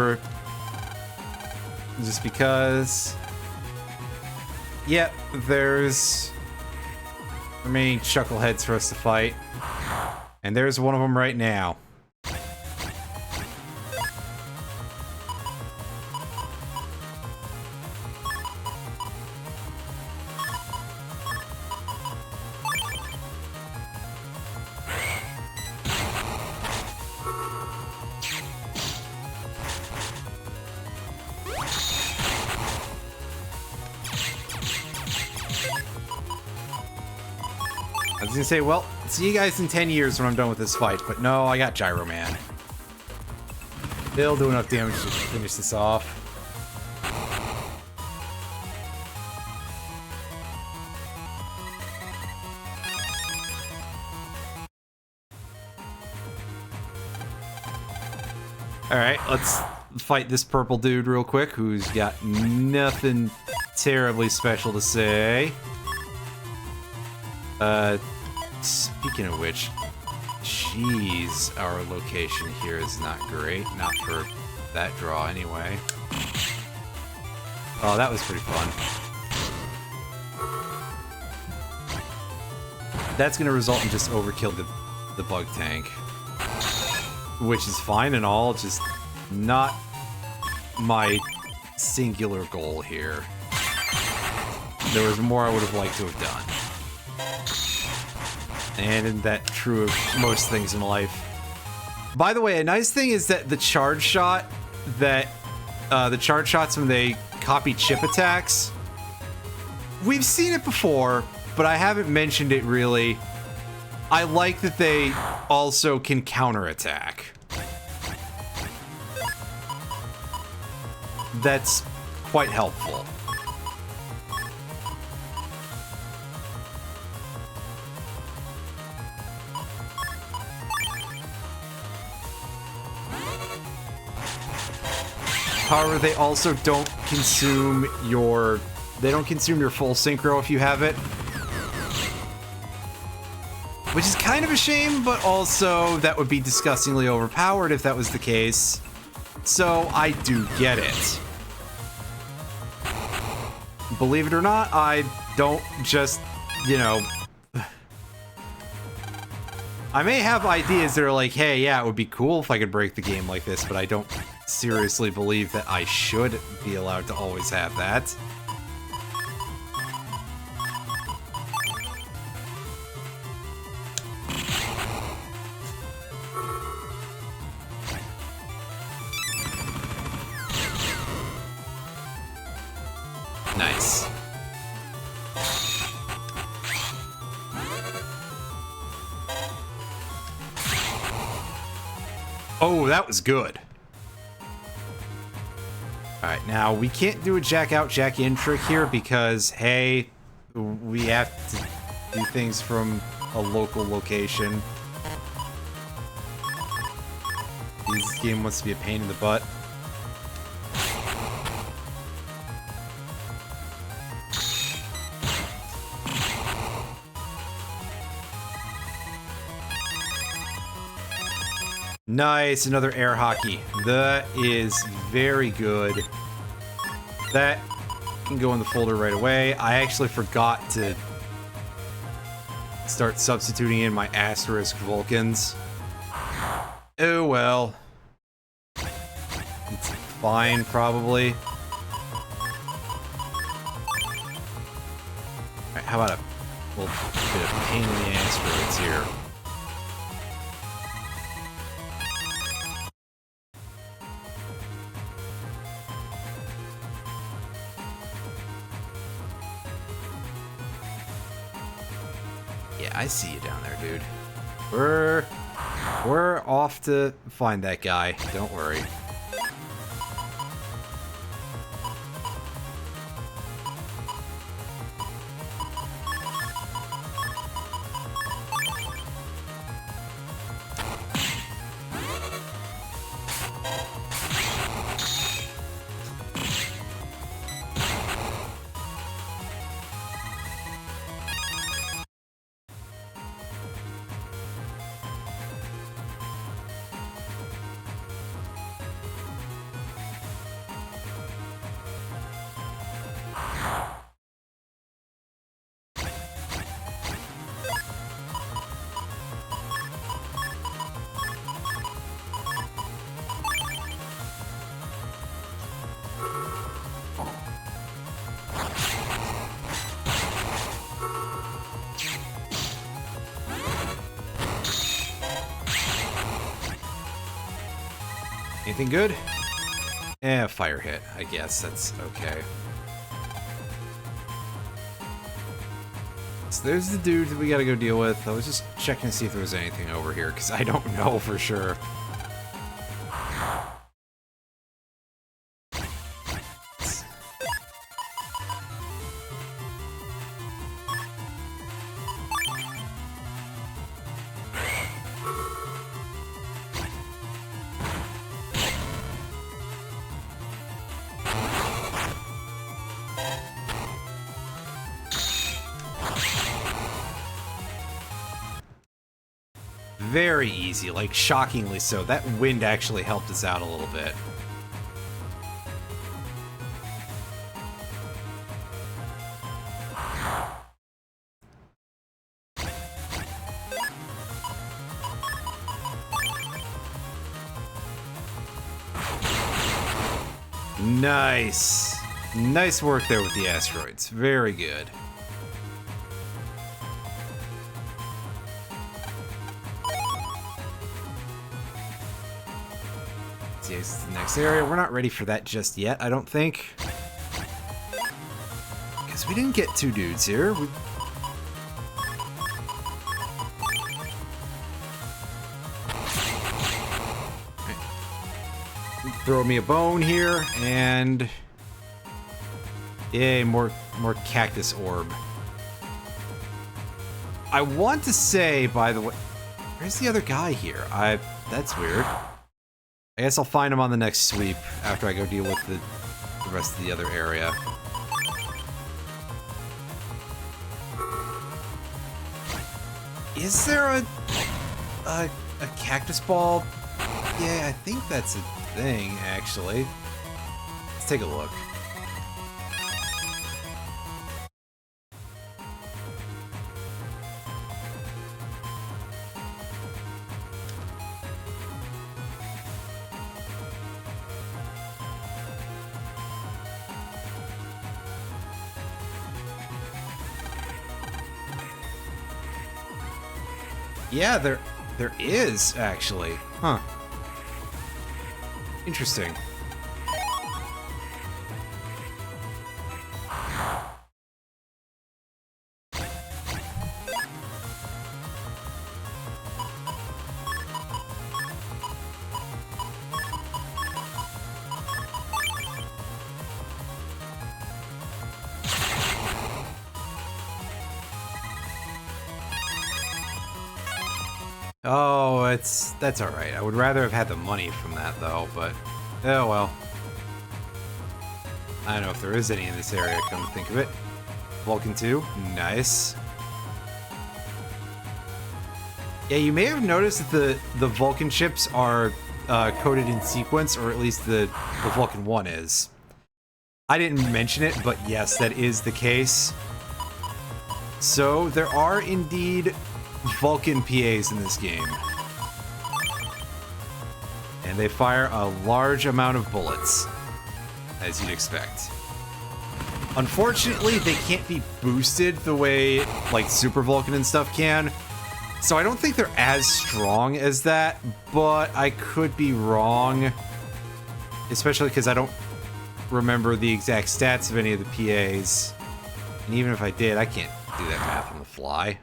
because. Yep, there's remaining chuckleheads for us to fight. And there's one of them right now. I was gonna say, well, see you guys in 10 years when I'm done with this fight, but no, I got Gyro Man. They'll do enough damage to finish this off. Alright, let's fight this purple dude real quick, who's got nothing terribly special to say. Speaking of which, jeez, our location here is not great. Not for that draw, anyway. Oh, that was pretty fun. That's gonna result in just overkill the bug tank. Which is fine and all, just not my singular goal here. There was more I would have liked to have done. And isn't that true of most things in life? By the way, a nice thing is that the charge shot, the charge shots when they copy chip attacks, we've seen it before, but I haven't mentioned it really. I like that they also can counterattack. That's quite helpful. However, they also don't consume your... They don't consume your full synchro if you have it. Which is kind of a shame, but also that would be disgustingly overpowered if that was the case. So I do get it. Believe it or not, I don't just, you know... I may have ideas that are like, hey, yeah, it would be cool if I could break the game like this, but I don't seriously believe that I should be allowed to always have that. Nice. Oh, that was good. Alright, now we can't do a jack out, jack in trick here because, hey, we have to do things from a local location. This game wants to be a pain in the butt. Nice, another air hockey. That is very good. That can go in the folder right away. I actually forgot to start substituting in my asterisk Vulcans. Oh well. It's fine, probably. Alright, how about a little bit of pain in the asteroids here? Yeah, I see you down there, dude. We're off to find that guy. Don't worry. Anything good? Eh, fire hit. I guess that's okay. So there's the dude that we gotta go deal with. I was just checking to see if there was anything over here, because I don't know for sure. Very easy, like shockingly so. That wind actually helped us out a little bit. Nice. Nice work there with the asteroids. Very good. It's the next area. We're not ready for that just yet, I don't think. Because we didn't get two dudes here. Throw me a bone here, and... Yay, more cactus orb. I want to say, by the way... Where's the other guy here? That's weird. I guess I'll find him on the next sweep after I go deal with the rest of the other area. Is there a cactus ball? Yeah, I think that's a thing, actually. Let's take a look. Yeah, there is, actually. Huh. Interesting. Oh, that's all right. I would rather have had the money from that though, but oh well. I don't know if there is any in this area, come to think of it. Vulcan 2, nice. Yeah, you may have noticed that the Vulcan ships are coded in sequence, or at least the Vulcan 1 is. I didn't mention it, but yes, that is the case. So there are indeed Vulcan PAs in this game. And they fire a large amount of bullets, as you'd expect. Unfortunately, they can't be boosted the way like Super Vulcan and stuff can. So I don't think they're as strong as that, but I could be wrong. Especially because I don't remember the exact stats of any of the PAs. And even if I did, I can't do that math on the fly.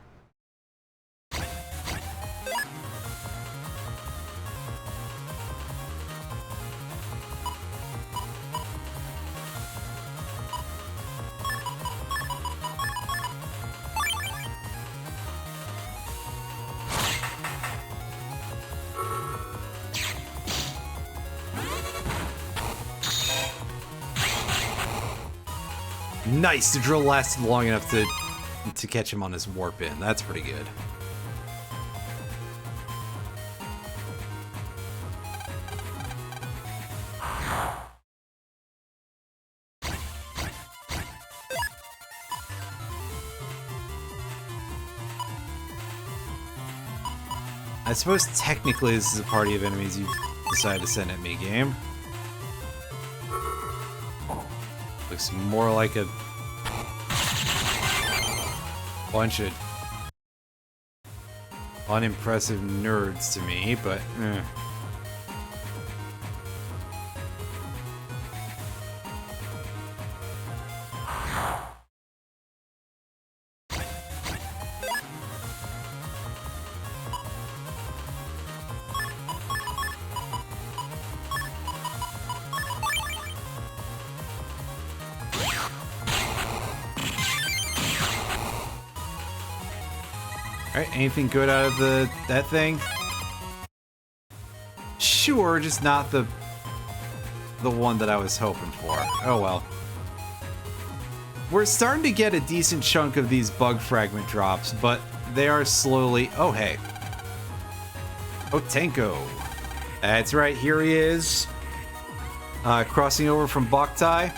Nice! The drill lasted long enough to catch him on his warp in. That's pretty good. I suppose technically this is a party of enemies you've decided to send at me, game. Looks more like a bunch of unimpressive nerds to me, but eh. Alright, anything good out of that thing? Sure, just not the one that I was hoping for. Oh well. We're starting to get a decent chunk of these bug fragment drops, but they are slowly... Oh, hey. Otenko. That's right, here he is. Crossing over from Boktai.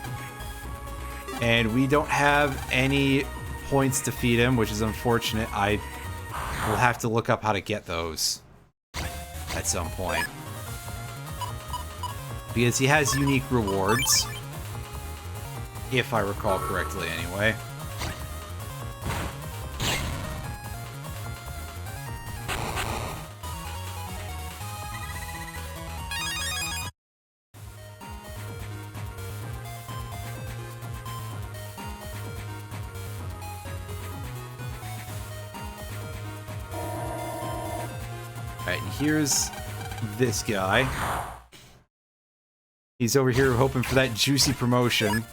And we don't have any points to feed him, which is unfortunate. I will have to look up how to get those at some point. Because he has unique rewards. If I recall correctly, anyway. Alright, and here's this guy. He's over here hoping for that juicy promotion.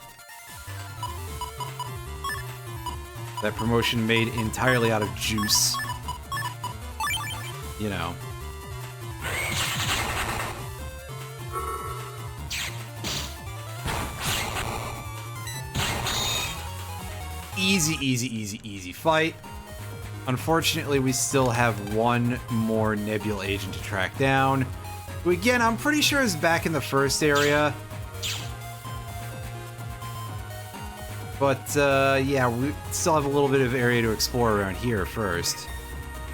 That promotion made entirely out of juice. You know. Easy, easy, easy, easy fight. Unfortunately, we still have one more Nebula agent to track down. Who, again, I'm pretty sure is back in the first area. But, yeah, we still have a little bit of area to explore around here first.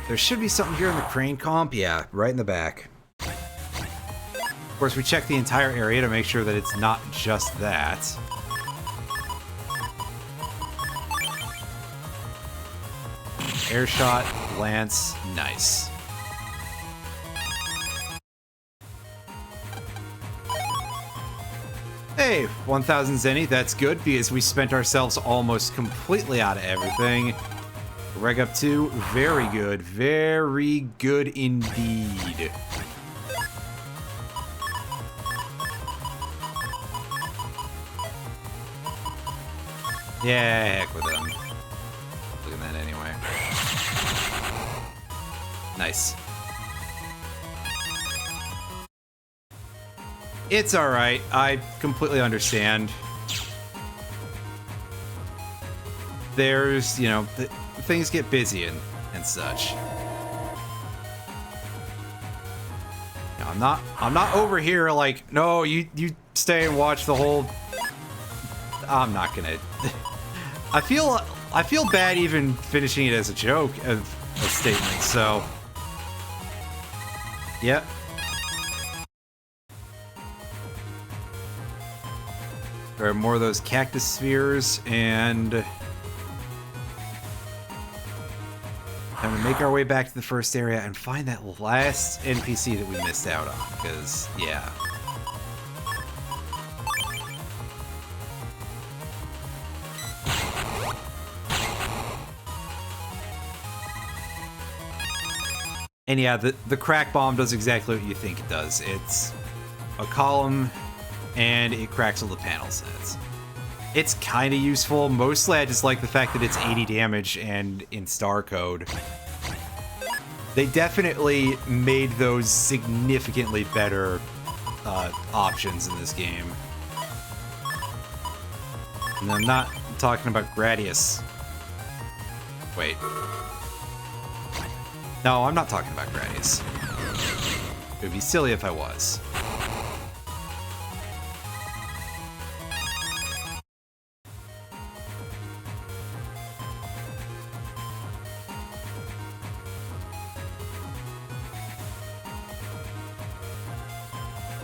There should be something here in the crane comp. Yeah, right in the back. Of course, we check the entire area to make sure that it's not just that. Air shot, lance, nice. Hey, 1,000 zenny, that's good because we spent ourselves almost completely out of everything. Reg up 2, very good indeed. Yeah, heck with them. Look at that anyway. Nice. It's alright. I completely understand. There's, you know, things get busy and such. Now, I'm not over here like, no, you stay and watch the whole. I'm not gonna. I feel bad even finishing it as a joke of a statement. So, yep. There are more of those cactus spheres, and we make our way back to the first area and find that last NPC that we missed out on, because, yeah. And yeah, the crack bomb does exactly what you think it does. It's a column, and it cracks all the panels. It's kind of useful. Mostly I just like the fact that it's 80 damage and in star code. They definitely made those significantly better options in this game. And I'm not talking about Gradius. Wait. No, I'm not talking about Gradius. It would be silly if I was.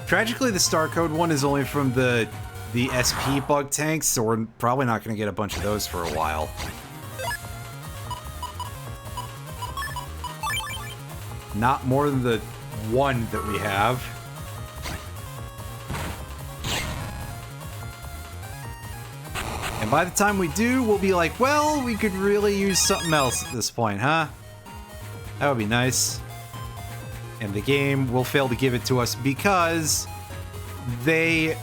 Tragically, the star code one is only from the SP bug tanks, so we're probably not going to get a bunch of those for a while. Not more than the one that we have. And by the time we do, we'll be like, well, we could really use something else at this point, huh? That would be nice. And the game will fail to give it to us because they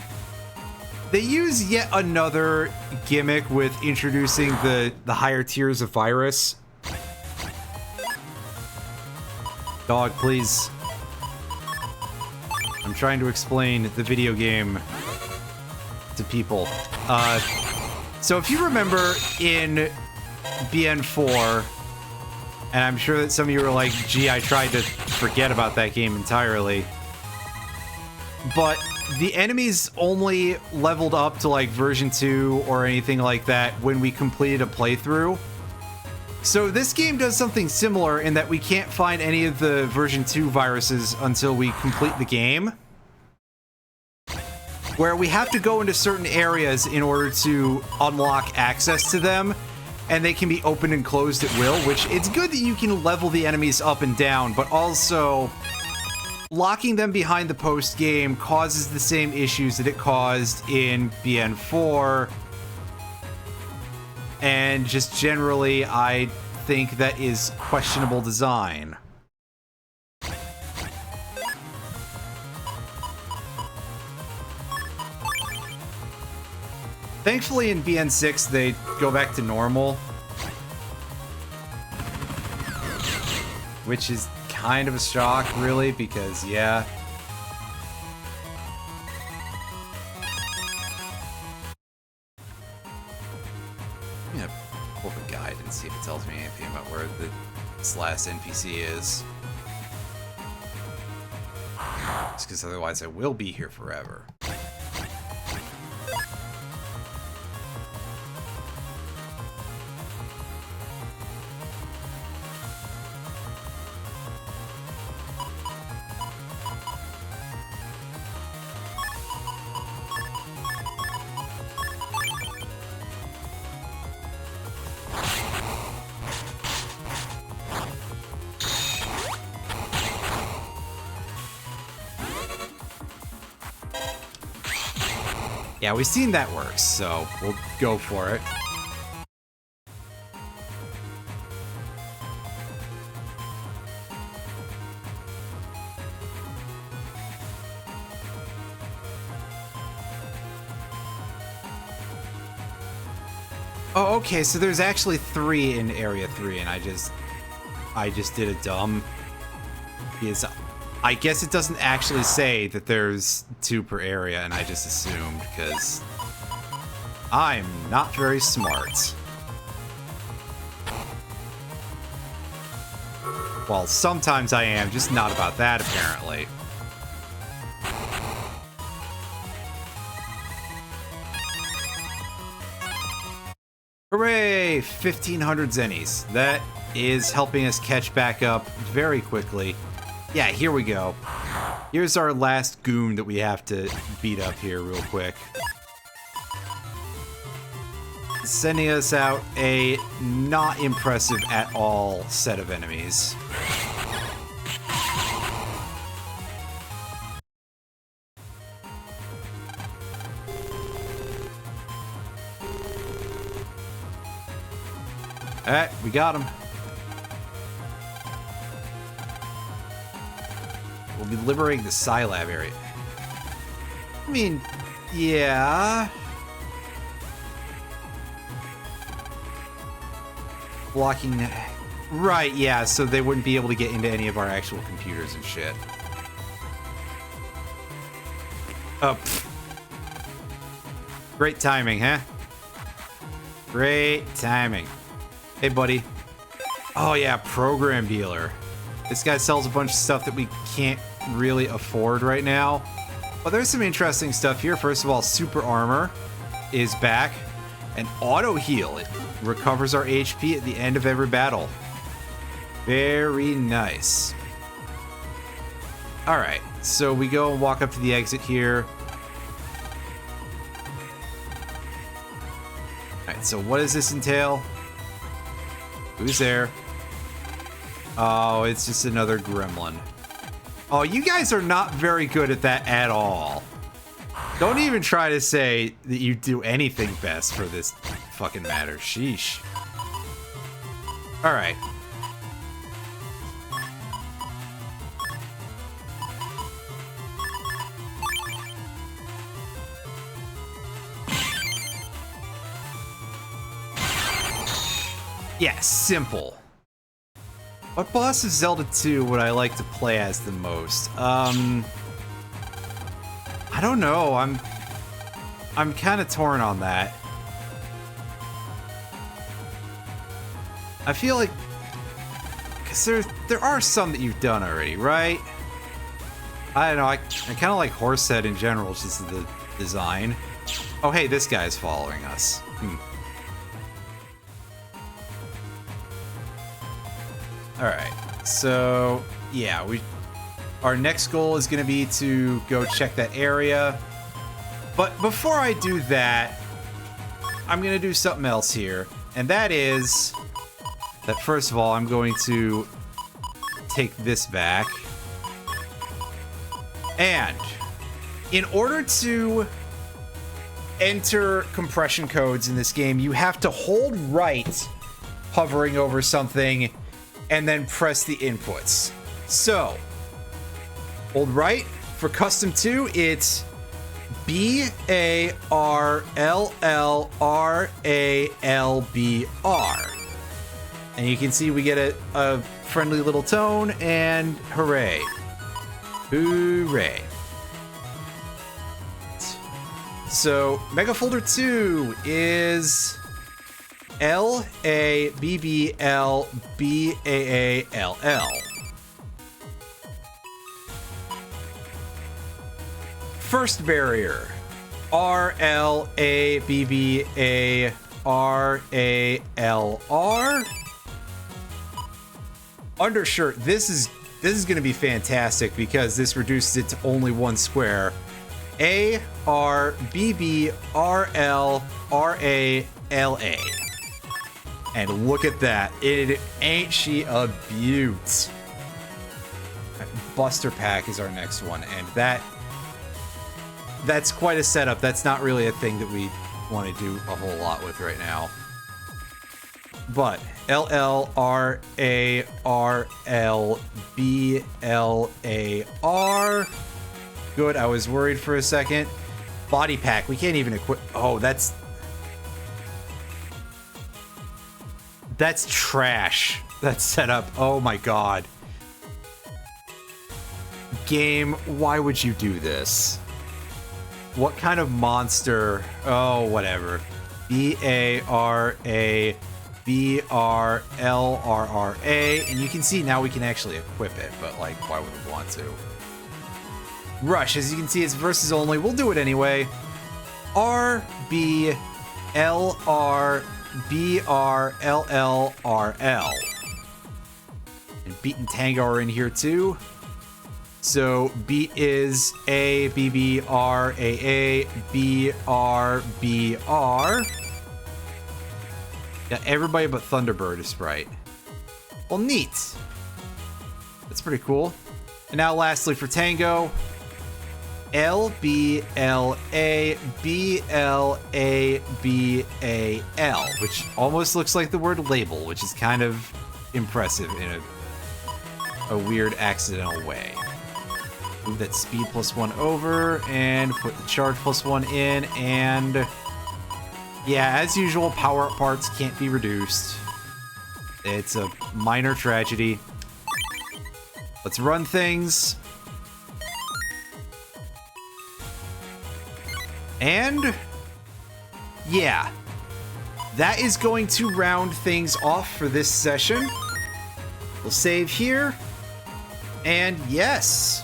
use yet another gimmick with introducing the higher tiers of virus. Dog, please. I'm trying to explain the video game to people. So if you remember in BN4, and I'm sure that some of you were like, gee, I tried to forget about that game entirely. But the enemies only leveled up to like version 2 or anything like that when we completed a playthrough. So this game does something similar in that we can't find any of the version 2 viruses until we complete the game. Where we have to go into certain areas in order to unlock access to them. And they can be opened and closed at will, which it's good that you can level the enemies up and down, but also locking them behind the post game causes the same issues that it caused in BN4. And just generally, I think that is questionable design. Thankfully, in BN6, they go back to normal. Which is kind of a shock, really, because, yeah. I'm gonna pull the guide and see if it tells me anything about where this last NPC is. Just because otherwise I will be here forever. Yeah, we've seen that works, so we'll go for it. Oh, okay, so there's actually 3 in Area 3, and I just did a dumb... Because I guess it doesn't actually say that there's 2 per area, and I just assumed, because I'm not very smart. Well, sometimes I am, just not about that, apparently. Hooray! 1,500 zennies. That is helping us catch back up very quickly. Yeah, here we go. Here's our last goon that we have to beat up here real quick. Sending us out a not impressive at all set of enemies. Alright, we got him. We'll be liberating the Scilab area. I mean, yeah. Blocking... Right, yeah, so they wouldn't be able to get into any of our actual computers and shit. Oh, pfft. Great timing, huh? Great timing. Hey, buddy. Oh, yeah, program dealer. This guy sells a bunch of stuff that we can't really afford right now. But there's some interesting stuff here. First of all, super armor is back. And auto heal. It recovers our HP at the end of every battle. Very nice. Alright, so we go and walk up to the exit here. Alright, so what does this entail? Who's there? Oh, it's just another gremlin. Oh, you guys are not very good at that at all. Don't even try to say that you do anything best for this fucking matter. Sheesh. Alright. Yeah, simple. What boss of Zelda 2 would I like to play as the most? I don't know. I'm kind of torn on that. I feel like, because there are some that you've done already, right? I don't know. I kind of like Horsehead in general, just the design. Oh, hey, this guy's following us. Alright, so yeah, our next goal is going to be to go check that area. But before I do that, I'm going to do something else here. And that is that first of all, I'm going to take this back. And in order to enter compression codes in this game, you have to hold right hovering over something and then press the inputs. So, hold right. For custom 2, it's BARLLRALBR. And you can see we get a friendly little tone, and hooray. Hooray. So, Mega Folder 2 is LABBLBAALL. First barrier, RLABBARALR. Undershirt, this is going to be fantastic because this reduces it to only one square. ARBBRLRALA. And look at that. Ain't she a beaut? Buster Pack is our next one, and that That's quite a setup. That's not really a thing that we want to do a whole lot with right now. But LLRARLBLAR. Good, I was worried for a second. Body pack, we can't even equip. Oh, that's trash. That setup. Oh my god. Game, why would you do this? What kind of monster? Oh, whatever. BARABRLRRA. And you can see now we can actually equip it, but like, why would we want to? Rush, as you can see, it's versus only. We'll do it anyway. RBLRBRLLRL. And Beat and Tango are in here too. So Beat is ABBRAABRBR. Yeah, everybody but Thunderbird is right. Well, neat. That's pretty cool. And now lastly for Tango, LBLABLABAL, which almost looks like the word label, which is kind of impressive in a weird accidental way. Move that speed +1 over and put the charge +1 in, and yeah, as usual, power up parts can't be reduced. It's a minor tragedy. Let's run things. And yeah, that is going to round things off for this session. We'll save here. And yes,